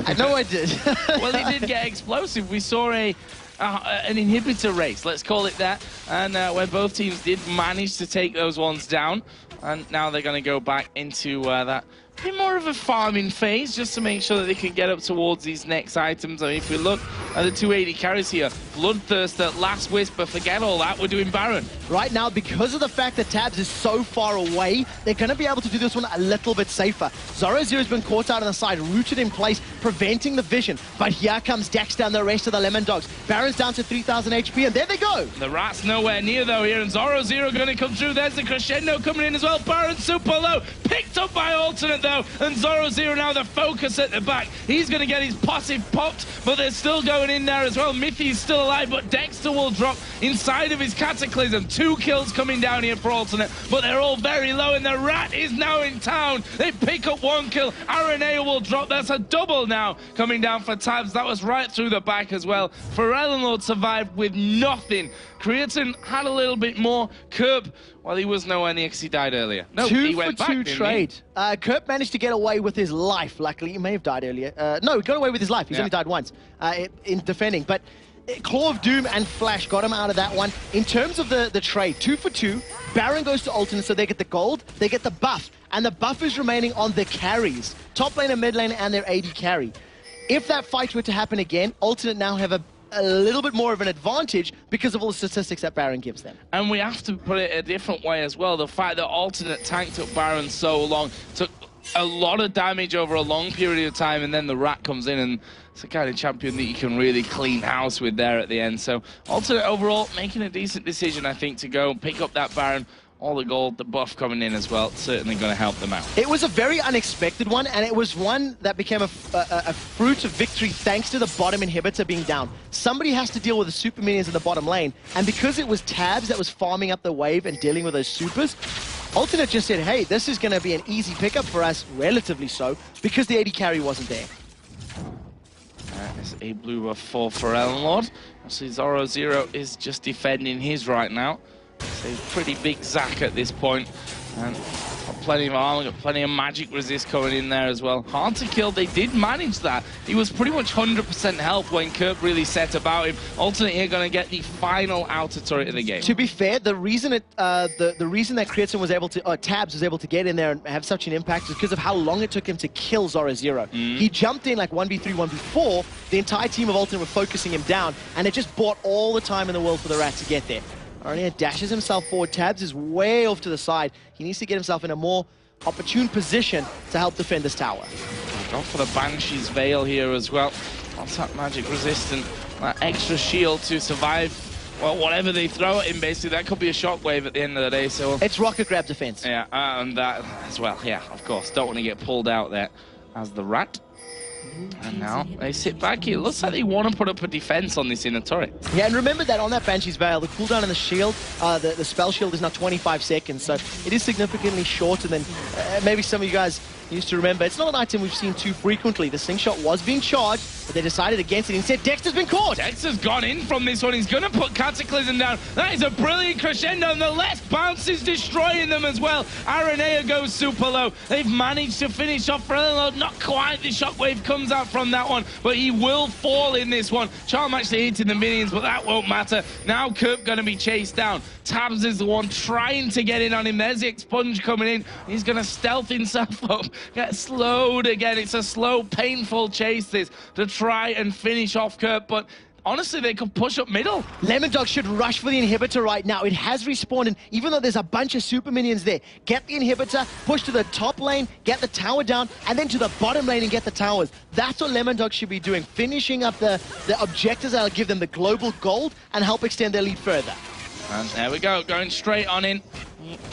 I know I did. Well, it did get explosive. We saw an inhibitor race, let's call it that, and where both teams did manage to take those ones down, and now they're going to go back into that bit more of a farming phase, just to make sure that they can get up towards these next items. I mean, if we look at the 280 carries here, Bloodthirster, Last Whisper, forget all that, we're doing Baron. Right now, because of the fact that Tabs is so far away, they're going to be able to do this one a little bit safer. Zoro0's been caught out on the side, rooted in place, preventing the vision. But here comes Dexter and the rest of the LemonDogs. Baron's down to 3,000 HP, and there they go. The Rat's nowhere near, though, here, and Zoro0 going to come through. There's the crescendo coming in as well. Baron super low, picked up by Alternate, though, and Zoro0 now the focus at the back. He's going to get his passive popped, but they're still going in there as well. Miffy's still alive, but Dexter will drop inside of his Cataclysm. 2 kills coming down here for Alternate, but they're all very low, and the Rat is now in town. They pick up 1 kill. Aranea will drop. That's a double now coming down for Tabs. That was right through the back as well. Lord survived with nothing. Creatine had a little bit more. Curb, well, he was nowhere near because he died earlier. No, he went back, 2 for 2 trade. Curb managed to get away with his life. Luckily, he may have died earlier. No, he got away with his life. He's only died once in defending. But Claw of Doom and Flash got him out of that one. In terms of the trade, 2 for 2. Baron goes to Alternate, so they get the gold, they get the buff. And the buff is remaining on the carries. Top lane and mid lane and their AD carry. If that fight were to happen again, Alternate now have a little bit more of an advantage because of all the statistics that Baron gives them. And we have to put it a different way as well. The fact that Alternate tanked up Baron so long, took a lot of damage over a long period of time, and then the Rat comes in, and it's the kind of champion that you can really clean house with there at the end. So Alternate overall making a decent decision, I think, to go pick up that Baron. All the gold, the buff coming in as well, certainly going to help them out. It was a very unexpected one, and it was one that became a fruit of victory thanks to the bottom inhibitor being down. Somebody has to deal with the super minions in the bottom lane, and because it was Tabs that was farming up the wave and dealing with those supers, Alternate just said, hey, this is going to be an easy pickup for us, relatively so, because the AD carry wasn't there. That is a blue buff for Lord. Obviously, Zoro0 is just defending his right now. So he's pretty big Zac at this point. And got plenty of armor, got plenty of magic resist coming in there as well. Hard to kill, they did manage that. He was pretty much 100% health when Curb really set about him. Alternate here going to get the final outer turret of the game. To be fair, the reason the reason that Creatine was able to, Tabs was able to get in there and have such an impact is because of how long it took him to kill Zoro0. He jumped in like 1v3, 1v4. The entire team of Alternate were focusing him down, and it just bought all the time in the world for the Rat to get there. Aranea dashes himself forward. Tabs is way off to the side. He needs to get himself in a more opportune position to help defend this tower. Go for the Banshee's Veil here as well. What's that magic resistant? That extra shield to survive. Well, whatever they throw at him, basically, that could be a shockwave at the end of the day. So it's rocket grab defense. Yeah, and that as well. Yeah, of course. Don't want to get pulled out there as the rat. And now they sit back here. It looks like they want to put up a defense on this inner turret. Yeah, and remember that on that Banshee's Veil, the cooldown on the shield, the spell shield is now 25 seconds, so it is significantly shorter than maybe some of you guys used to remember. It's not an item we've seen too frequently. The slingshot was being charged, but they decided against it. Instead, Dexter's been caught. Dexter's gone in from this one. He's going to put Cataclysm down. That is a brilliant crescendo, and the left bounce is destroying them as well. Aranea goes super low. They've managed to finish off really low. Not quite. The shockwave comes out from that one, but he will fall in this one. Charm actually hitting the minions, but that won't matter. Now Kerp going to be chased down. Tabs is the one trying to get in on him. There's the expunge coming in. He's going to stealth himself up. Get slowed again. It's a slow, painful chase this to try and finish off Kerp, but honestly, they could push up middle. LemonDogs should rush for the inhibitor right now. It has respawned, and even though there's a bunch of super minions there, get the inhibitor, push to the top lane, get the tower down, and then to the bottom lane and get the towers. That's what LemonDogs should be doing, finishing up the objectives that'll give them the global gold and help extend their lead further. And there we go, going straight on in.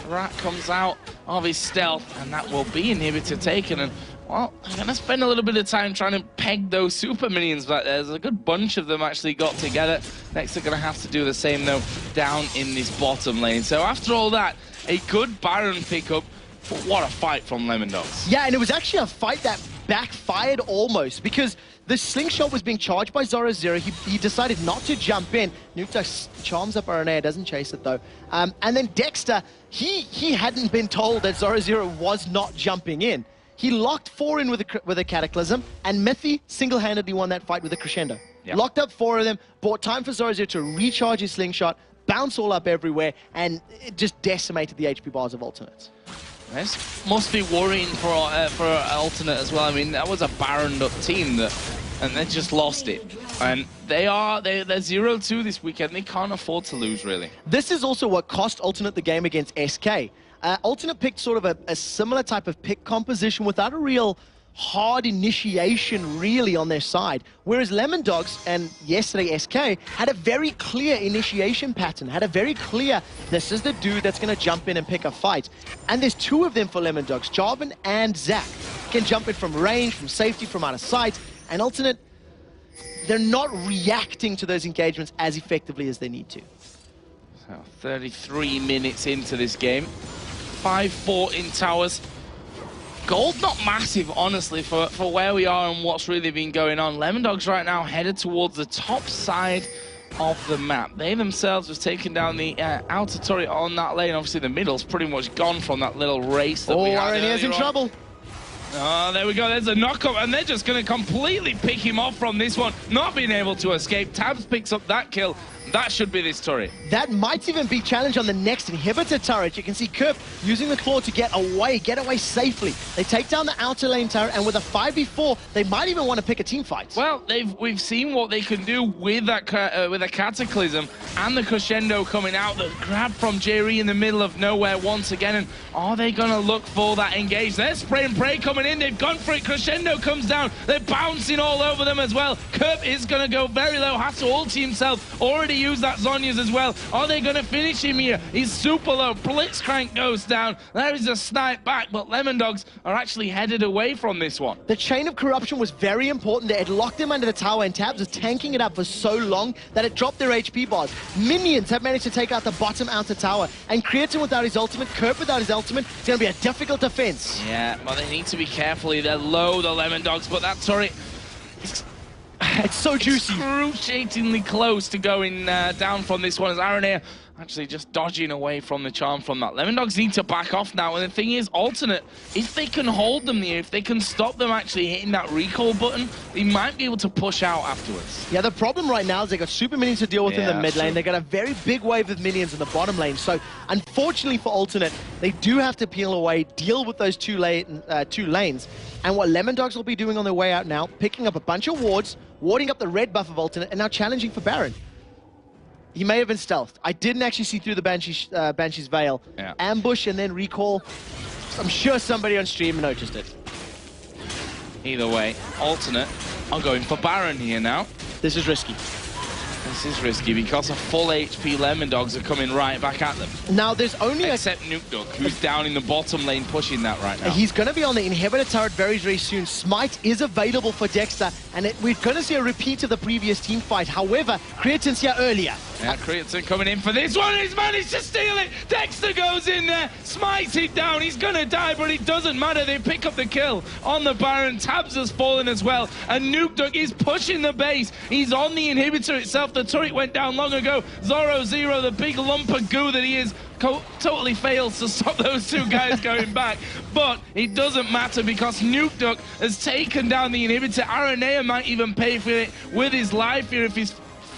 Rat comes out of his stealth, and that will be inhibitor taken. And well, I'm going to spend a little bit of time trying to peg those super minions back there. There's a good bunch of them actually got together. Next, they're going to have to do the same, though, down in this bottom lane. So after all that, a good Baron pickup, but what a fight from LemonDogs. Yeah, and it was actually a fight that backfired almost, because the slingshot was being charged by Zoro. He decided not to jump in. Nukta charms up Aranea, doesn't chase it, though. And then Dexter, he hadn't been told that Zoro was not jumping in. He locked 4 in with a Cataclysm, and Mythi single-handedly won that fight with a Crescendo. Yep. Locked up 4 of them, bought time for Zoro to recharge his slingshot, bounce all up everywhere, and it just decimated the HP bars of Ultimates. This must be worrying for Alternate as well. I mean, that was a Baron-up team, and they just lost it. And they're 0-2 this weekend. They can't afford to lose, really. This is also what cost Alternate the game against SK. Alternate picked sort of a similar type of pick composition without a real hard initiation really on their side. Whereas LemonDogs and yesterday SK had a very clear initiation pattern, had a very clear, this is the dude that's going to jump in and pick a fight. And there's 2 of them for LemonDogs, Jarvan and Zac. Can jump in from range, from safety, from out of sight. And Alternate, they're not reacting to those engagements as effectively as they need to. So 33 minutes into this game. 5-4 in towers. Gold not massive, honestly, for where we are and what's really been going on. LemonDogs right now headed towards the top side of the map. They themselves have taken down the outer turret on that lane. Obviously, the middle's pretty much gone from that little race that we had. Arenea's in trouble. Oh, there we go. There's a knock-up, and they're just going to completely pick him off from this one. Not being able to escape. Tabs picks up that kill. That should be this turret. That might even be challenged on the next inhibitor turret. You can see Kerp using the claw to get away safely. They take down the outer lane turret, and with a 5v4, they might even want to pick a team fight. Well, we've seen what they can do with that with a Cataclysm and the Crescendo coming out. The grab from Jerry in the middle of nowhere once again. And are they going to look for that engage? There's spray and pray coming in. They've gone for it. Crescendo comes down. They're bouncing all over them as well. Kerp is going to go very low. Has to ulti himself. Already use that Zhonya's as well. Are they going to finish him here? He's super low. Blitzcrank goes down. There is a snipe back, but LemonDogs are actually headed away from this one. The chain of corruption was very important. It locked them under the tower, and Tabs was tanking it up for so long that it dropped their HP bars. Minions have managed to take out the bottom outer tower, and Creatin without his ultimate, Kerp without his ultimate, it's going to be a difficult defense. Yeah, but they need to be careful. They're low, the LemonDogs, but that turret... It's so juicy. Excruciatingly close to going down from this one as Aranea actually just dodging away from the charm from that. LemonDogs need to back off now, and the thing is, Alternate, if they can hold them there, if they can stop them actually hitting that recall button, they might be able to push out afterwards. Yeah, the problem right now is they've got super minions to deal with in the mid lane. They've got a very big wave of minions in the bottom lane. So, unfortunately for Alternate, they do have to peel away, deal with those two lanes. And what LemonDogs will be doing on their way out now, picking up a bunch of wards, warding up the red buff of Alternate, and now challenging for Baron. He may have been stealthed. I didn't actually see through the Banshee's Veil. Yeah. Ambush and then recall. I'm sure somebody on stream noticed it. Either way, Alternate are going for Baron here now. This is risky. This is risky because a full HP LemonDogs are coming right back at them. Now, there's only except NukeDuck, who's down in the bottom lane pushing that right now. He's going to be on the inhibitor turret very, very soon. Smite is available for Dexter, and we're going to see a repeat of the previous team fight. However, Creatin's here earlier. Yeah, Creatin coming in for this one. He's managed to steal it. Dexter goes in there, smites it down. He's going to die, but it doesn't matter. They pick up the kill on the Baron. Tabs has fallen as well, and NukeDuck is pushing the base. He's on the inhibitor itself. The turret went down long ago. Zoro, the big lump of goo that he is, totally fails to stop those two guys going back. But it doesn't matter because NukeDuck has taken down the inhibitor. Aranea might even pay for it with his life here if he's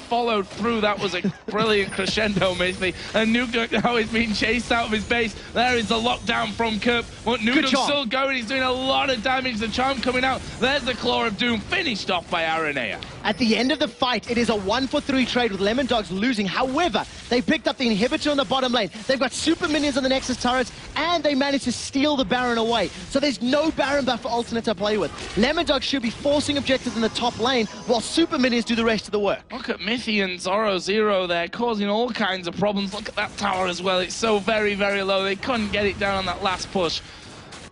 followed through. That was a brilliant crescendo, basically. And NukeDuck now is being chased out of his base. There is the lockdown from Kerp. But NukeDuck's still going. He's doing a lot of damage. The charm coming out. There's the Claw of Doom, finished off by Aranea. At the end of the fight, it is a 1-for-3 trade with LemonDogs losing. However, they picked up the inhibitor on the bottom lane. They've got super minions on the Nexus turrets, and they managed to steal the Baron away. So there's no Baron buff for Alternate to play with. LemonDogs should be forcing objectives in the top lane, while super minions do the rest of the work. Look at Mithy and Zoro there, causing all kinds of problems. Look at that tower as well. It's so very, very low. They couldn't get it down on that last push.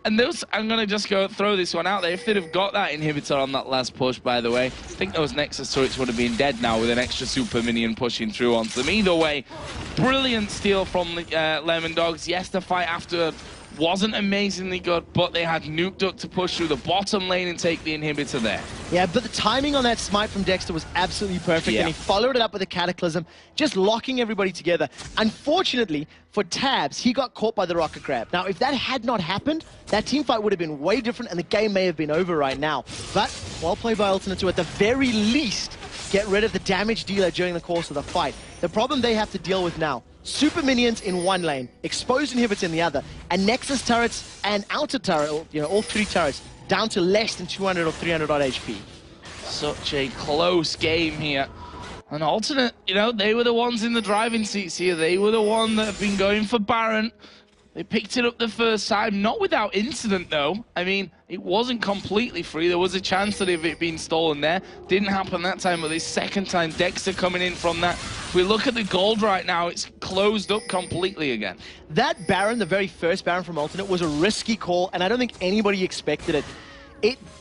And those, I'm going to just go throw this one out there. If they'd have got that inhibitor on that last push, by the way, I think those Nexus turrets would have been dead now with an extra super minion pushing through onto them. Either way, brilliant steal from the LemonDogs. Yes, the fight after wasn't amazingly good, but they had NukeDuck to push through the bottom lane and take the inhibitor there. Yeah, but the timing on that smite from Dexter was absolutely perfect, and he followed it up with a Cataclysm, just locking everybody together. Unfortunately, for Tabs, he got caught by the Rocket Crab. Now, if that had not happened, that team fight would have been way different, and the game may have been over right now. But, well played by Alternate to, at the very least, get rid of the damage dealer during the course of the fight. The problem they have to deal with now, super minions in one lane, exposed inhibitors in the other, and Nexus turrets and outer turret, all three turrets, down to less than 200 or 300 odd HP. Such a close game here. And Alternate, they were the ones in the driving seats here. They were the one that have been going for Baron. They picked it up the first time, not without incident though. I mean, it wasn't completely free. There was a chance that if it had been stolen there. Didn't happen that time, but this second time, Dexter coming in from that. If we look at the gold right now, it's closed up completely again. That Baron, the very first Baron from Alternate, was a risky call, and I don't think anybody expected it.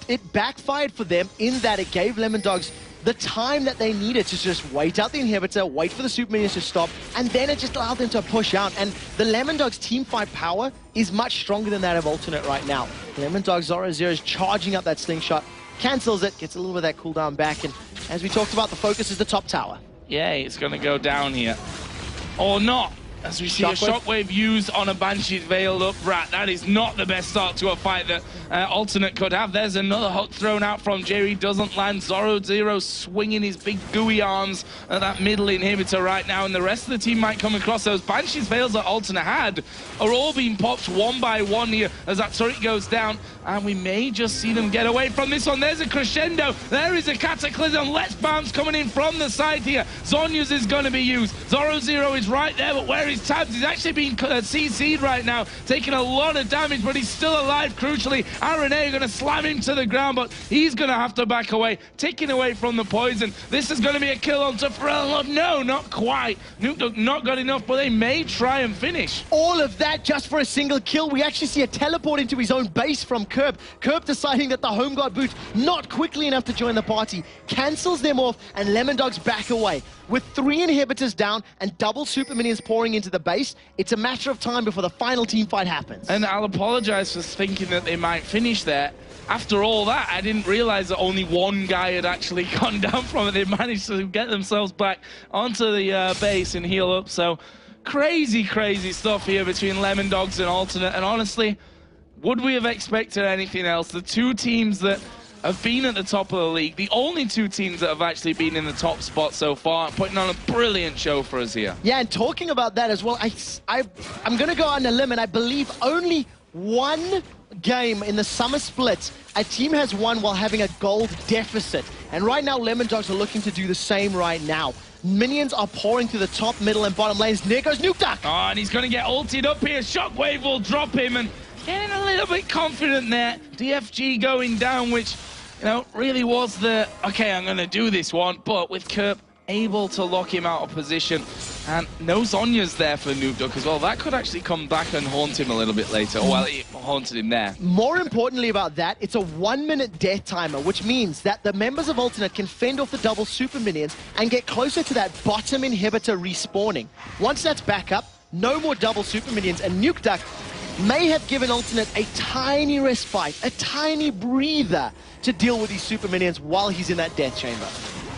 It backfired for them in that it gave LemonDogs the time that they needed to just wait out the inhibitor, wait for the super minions to stop, and then it just allowed them to push out. And the LemonDogs team fight power is much stronger than that of Alternate right now. LemonDogs Zoro is charging up that slingshot, cancels it, gets a little bit of that cooldown back, and as we talked about, the focus is the top tower. Yeah, it's going to go down here. Or not. As we see a shockwave used on a Banshee's veiled up rat. That is not the best start to a fight that Alternate could have. There's another hook thrown out from Jerry. Doesn't land. Zoro swinging his big gooey arms at that middle inhibitor right now. And the rest of the team might come across. Those Banshee's veils that Alternate had are all being popped one by one here as that turret goes down. And we may just see them get away from this one. There's a crescendo. There is a Cataclysm. Let's bounce coming in from the side here. Zhonya's is going to be used. Zoro is right there, but where is Tabs? He's actually being CC'd right now, taking a lot of damage, but he's still alive, crucially. Aranea going to slam him to the ground, but he's going to have to back away, taking away from the poison. This is going to be a kill on Tafrel. No, not quite. NukeDuck not got enough, but they may try and finish. All of that just for a single kill. We actually see a teleport into his own base from Kerp. Kerp deciding that the home guard boot not quickly enough to join the party, cancels them off, and LemonDogs back away. With 3 inhibitors down and double super minions pouring into the base, it's a matter of time before the final team fight happens. And I'll apologize for thinking that they might finish there. After all that, I didn't realize that only one guy had actually gone down from it. They managed to get themselves back onto the base and heal up. So crazy, crazy stuff here between LemonDogs and Alternate. And honestly, would we have expected anything else? The two teams that have been at the top of the league, the only two teams that have actually been in the top spot so far, putting on a brilliant show for us here. Yeah, and talking about that as well, I'm going to go on a limb, and I believe only one game in the summer split a team has won while having a gold deficit. And right now, LemonDogs are looking to do the same right now. Minions are pouring through the top, middle, and bottom lanes. There goes NukeDuck. Oh, and he's going to get ulted up here. Shockwave will drop him, and getting a little bit confident there. DFG going down, which, you know, really was the, okay, I'm going to do this one, but with Kerp able to lock him out of position. And no Zhonya's there for NukeDuck as well. That could actually come back and haunt him a little bit later. Well, it haunted him there. More importantly about that, it's a 1-minute death timer, which means that the members of Alternate can fend off the double super minions and get closer to that bottom inhibitor respawning. Once that's back up, no more double super minions, and NukeDuck may have given Alternate a tiny respite, a tiny breather to deal with these super minions while he's in that death chamber.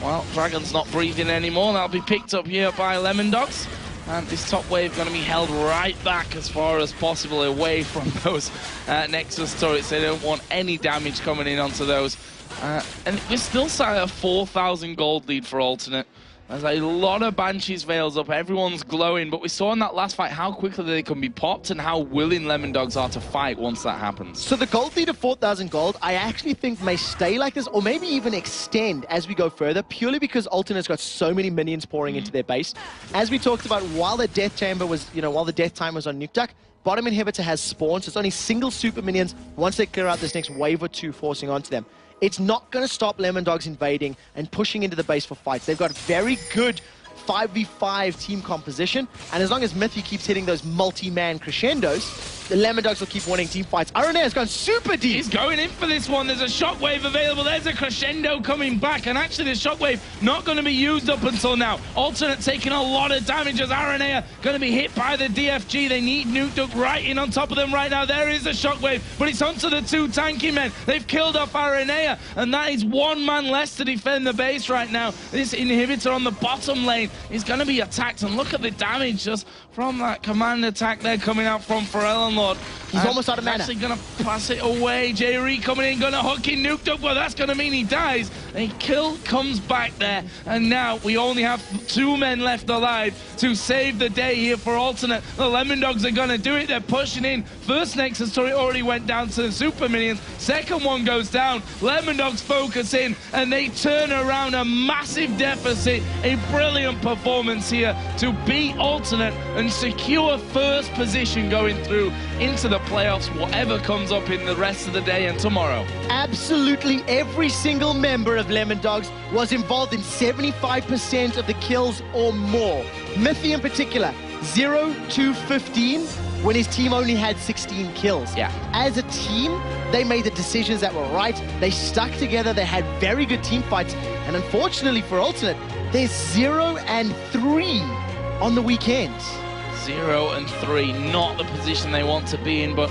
Well, Dragon's not breathing anymore. That'll be picked up here by LemonDogs. And this top wave going to be held right back as far as possible away from those Nexus turrets. They don't want any damage coming in onto those. And we're still sat at a 4,000 gold lead for Alternate. There's a lot of Banshees Veils up, everyone's glowing, but we saw in that last fight how quickly they can be popped and how willing LemonDogs are to fight once that happens. So the gold lead of 4,000 gold, I actually think may stay like this, or maybe even extend as we go further, purely because Alternate's got so many minions pouring into their base. As we talked about, while the death chamber was, while the death time was on NukeDuck, bottom inhibitor has spawned, so it's only single super minions once they clear out this next wave or two forcing onto them. It's not going to stop LemonDogs invading and pushing into the base for fights. They've got very good 5v5 team composition, and as long as Mythy keeps hitting those multi-man crescendos, the LemonDogs will keep winning team fights. RNA has gone super deep. He's going in for this one. There's a shockwave available. There's a crescendo coming back, and actually the shockwave not going to be used up until now. Alternate taking a lot of damage as RNA are going to be hit by the DFG. They need NukeDuck right in on top of them right now. There is a shockwave, but it's onto the two tanky men. They've killed off RNA, and that is one man less to defend the base right now. This inhibitor on the bottom lane is going to be attacked, and look at the damage just from that command attack there coming out from Pharrell. He's almost out of mana. Actually going to pass it away. J-Ree coming in, going to hook in NukeDuck. Well, that's going to mean he dies. A kill comes back there, and now we only have 2 men left alive to save the day here for Alternate. The LemonDogs are going to do it. They're pushing in. First Nexus turret already went down to the super minions. Second one goes down. LemonDogs focus in, and they turn around a massive deficit. A brilliant performance here to beat Alternate and secure first position going through into the playoffs, whatever comes up in the rest of the day and tomorrow. Absolutely every single member of LemonDogs was involved in 75% of the kills or more. Mythy in particular, 0-15 when his team only had 16 kills. Yeah. As a team, they made the decisions that were right. They stuck together. They had very good team fights. And unfortunately for Alternate, they're 0-3 on the weekends. 0-3, not the position they want to be in, but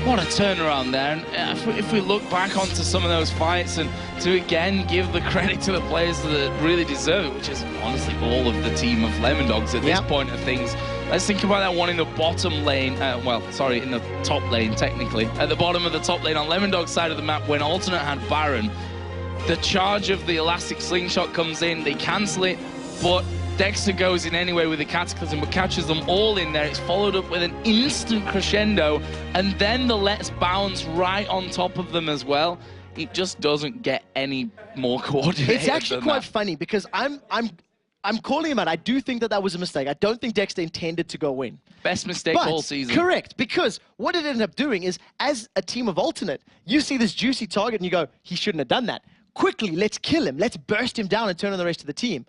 what a turnaround there. And if we look back onto some of those fights and to again give the credit to the players that really deserve it, which is honestly all of the team of LemonDogs at this point of things. Let's think about that one in the bottom lane, in the top lane technically. At the bottom of the top lane on LemonDog's side of the map when Alternate had Baron, the charge of the elastic slingshot comes in, they cancel it, but Dexter goes in anyway with the Cataclysm, but catches them all in there. It's followed up with an instant crescendo, and then the Let's Bounce right on top of them as well. It just doesn't get any more coordinated. It's actually quite funny because I'm calling him out. I do think that was a mistake. I don't think Dexter intended to go in. Best mistake all season. Correct, because what it ended up doing is, as a team of Alternate, you see this juicy target and you go, he shouldn't have done that. Quickly, let's kill him. Let's burst him down and turn on the rest of the team.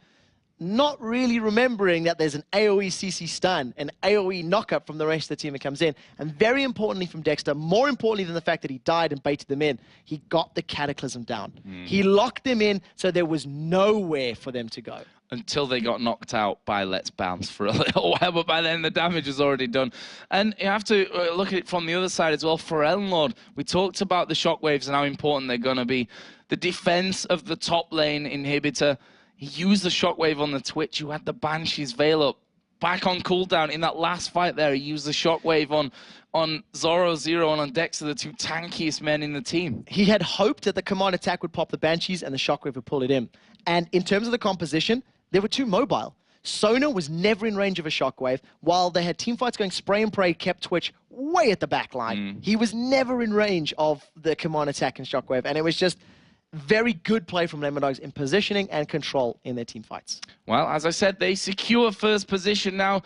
Not really remembering that there's an AoE CC stun, an AoE knockup from the rest of the team that comes in. And very importantly from Dexter, more importantly than the fact that he died and baited them in, he got the Cataclysm down. He locked them in so there was nowhere for them to go. Until they got knocked out by Let's Bounce for a little while, but by then the damage is already done. And you have to look at it from the other side as well. For Ellenlord, we talked about the shockwaves and how important they're going to be. The defense of the top lane inhibitor, he used the shockwave on the Twitch. You had the Banshee's Veil up. Back on cooldown in that last fight there, he used the shockwave on Zoro Zero and on Dexter, the 2 tankiest men in the team. He had hoped that the command attack would pop the Banshees and the shockwave would pull it in. And in terms of the composition, they were too mobile. Sona was never in range of a shockwave, while they had teamfights going spray and pray, kept Twitch way at the back line. He was never in range of the command attack and shockwave, and it was just very good play from LemonDogs in positioning and control in their team fights. Well, as I said, they secure first position now.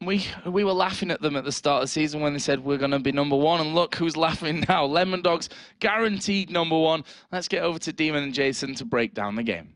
we were laughing at them at the start of the season when they said we're going to be #1, and look who's laughing now. lemon-dogs guaranteed #1. Let's get over to Demon and Jason to break down the game.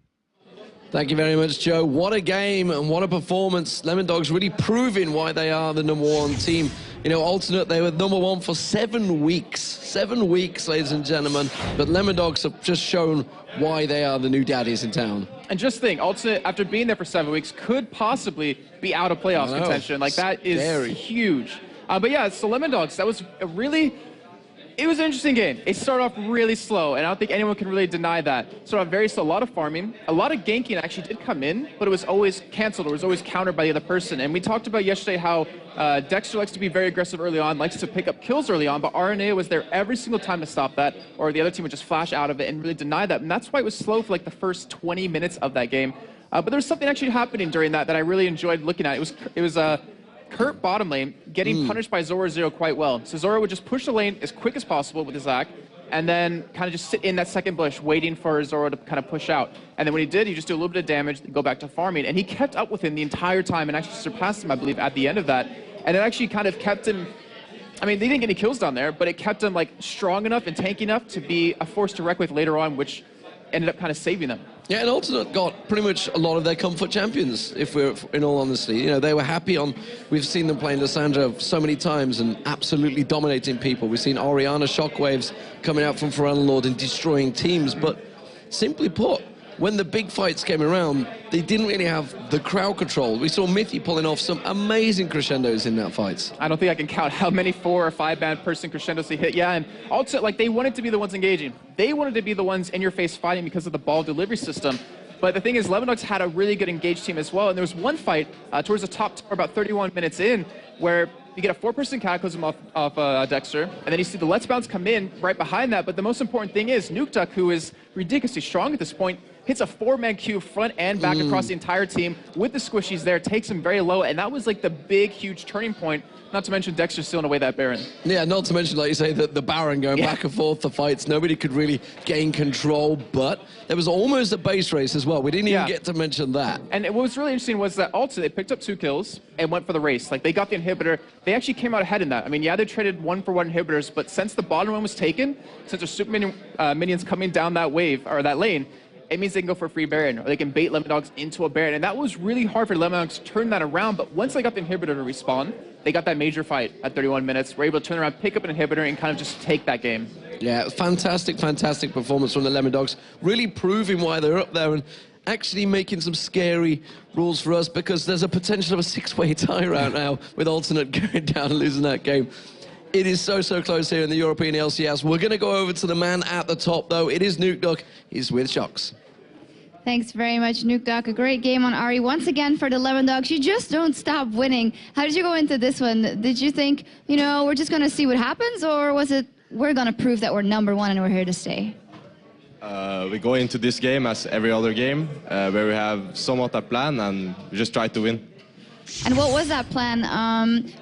Thank you very much, Joe. What a game and what a performance. lemon-dogs really proving why they are the #1 team. You know, alternate, they were #1 for 7 weeks. 7 weeks, ladies and gentlemen. But lemon-dogs have just shown why they are the new daddies in town. And just think, alternate, after being there for 7 weeks, could possibly be out of playoffs contention. Like, that is huge. But yeah, so lemon-dogs, that was a really... It was an interesting game. It started off really slow, and I don't think anyone can really deny that. Started off very slow, a lot of farming. A lot of ganking actually did come in, but it was always canceled. It was always countered by the other person. And we talked about yesterday how Dexter likes to be very aggressive early on, likes to pick up kills early on, but RNA was there every single time to stop that, or the other team would just flash out of it and really deny that. And that's why it was slow for like the first 20 minutes of that game. But there was something actually happening during that I really enjoyed looking at. It was Kurt bottom lane getting punished by Zoro quite well. So Zoro would just push the lane as quick as possible with his Zac, and then kind of just sit in that second bush waiting for Zoro to kind of push out. And then when he did, he just do a little bit of damage, go back to farming, and he kept up with him the entire time and actually surpassed him, I believe, at the end of that. And it actually kind of kept him, I mean, they didn't get any kills down there, but it kept him like strong enough and tanky enough to be a force to reckon with later on, which ended up kind of saving them. Yeah, and Alternate got pretty much a lot of their comfort champions, if we're in all honesty. You know, they were happy on, we've seen them playing Lissandra so many times and absolutely dominating people. We've seen Orianna shockwaves coming out from Forellan Lord and destroying teams, but simply put, when the big fights came around, they didn't really have the crowd control. We saw Mithy pulling off some amazing crescendos in that fight. I don't think I can count how many 4 or 5 band person crescendos they hit. Yeah, and also, like, they wanted to be the ones engaging. They wanted to be the ones in your face fighting because of the ball delivery system. But the thing is, lemon-dogs had a really good engaged team as well. And there was one fight towards the top tower about 31 minutes in where you get a 4-person cataclysm off Dexter, and then you see the Let's Bounce come in right behind that. But the most important thing is, Nukeduck, who is ridiculously strong at this point, hits a 4-man Q front and back across the entire team with the squishies there, takes him very low, and that was like the big, huge turning point, not to mention Dexter stealing away that Baron. Yeah, not to mention, like you say, the Baron going back and forth, the fights, nobody could really gain control, but there was almost a base race as well. We didn't even get to mention that. And what was really interesting was that also they picked up 2 kills and went for the race. Like, they got the inhibitor. They actually came out ahead in that. I mean, yeah, they traded 1-for-1 inhibitors, but since the bottom one was taken, since there's super minions coming down that wave, or that lane, it means they can go for a free Baron, or they can bait lemon-dogs into a Baron. And that was really hard for lemon-dogs to turn that around, but once they got the inhibitor to respawn, they got that major fight at 31 minutes, were able to turn around, pick up an inhibitor, and kind of just take that game. Yeah, fantastic, fantastic performance from the lemon-dogs, really proving why they're up there and actually making some scary rules for us, because there's a potential of a 6-way tie right now with Alternate going down and losing that game. It is so, so close here in the European LCS. We're going to go over to the man at the top, though. It is Nukeduck. He's with Shocks. Thanks very much, Nukeduck. A great game on Ari. Once again, for the lemon-dogs, you just don't stop winning. How did you go into this one? Did you think, you know, we're just going to see what happens, or was it, we're going to prove that we're #1 and we're here to stay? We go into this game as every other game, where we have somewhat a plan and we just try to win. And what was that plan?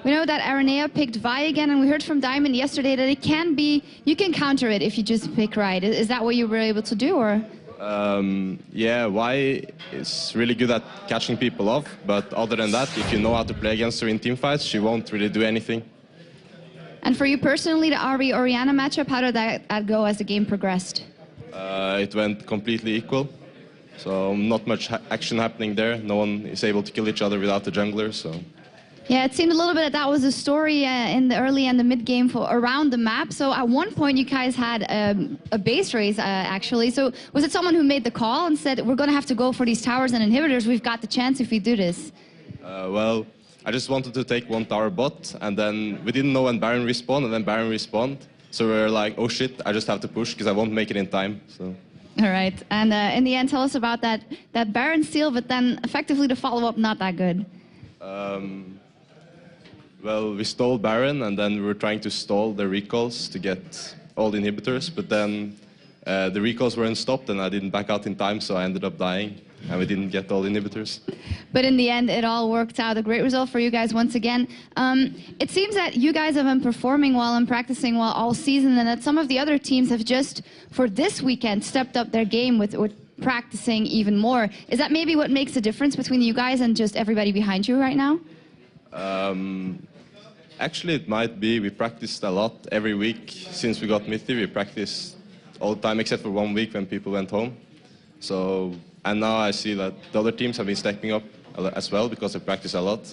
We know that Aranea picked Vi again, and we heard from Diamond yesterday that it can be, you can counter it if you just pick right. Is that what you were able to do, or? Yeah, Vi is really good at catching people off, but other than that, if you know how to play against her in team fights, she won't really do anything. And for you personally, the Ari-Orianna matchup, how did that go as the game progressed? It went completely equal. So not much action happening there. No one is able to kill each other without the jungler, so... Yeah, it seemed a little bit that was the story in the early and the mid game for around the map. So at one point you guys had a base race, actually. So was it someone who made the call and said, we're going to have to go for these towers and inhibitors, we've got the chance if we do this? Well, I just wanted to take 1 tower bot, and then we didn't know when Baron respawned, and then Baron respawned. So we were like, oh shit, I just have to push because I won't make it in time, so... All right, and in the end, tell us about that Baron steal, but then effectively the follow-up not that good. Well, we stole Baron, and then we were trying to stall the recalls to get all the inhibitors, but then the recalls weren't stopped, and I didn't back out in time, so I ended up dying, and we didn't get all the inhibitors. But in the end, it all worked out. A great result for you guys once again. It seems that you guys have been performing well and practicing well all season, and that some of the other teams have just, for this weekend, stepped up their game with practicing even more. Is that maybe what makes the difference between you guys and just everybody behind you right now? Actually, it might be. We practiced a lot every week since we got Mithy. We practiced all the time except for 1 week when people went home. So, and now I see that the other teams have been stepping up as well because they practice a lot.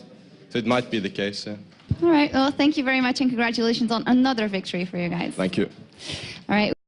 So it might be the case. Yeah. All right. Well, thank you very much and congratulations on another victory for you guys. Thank you. All right.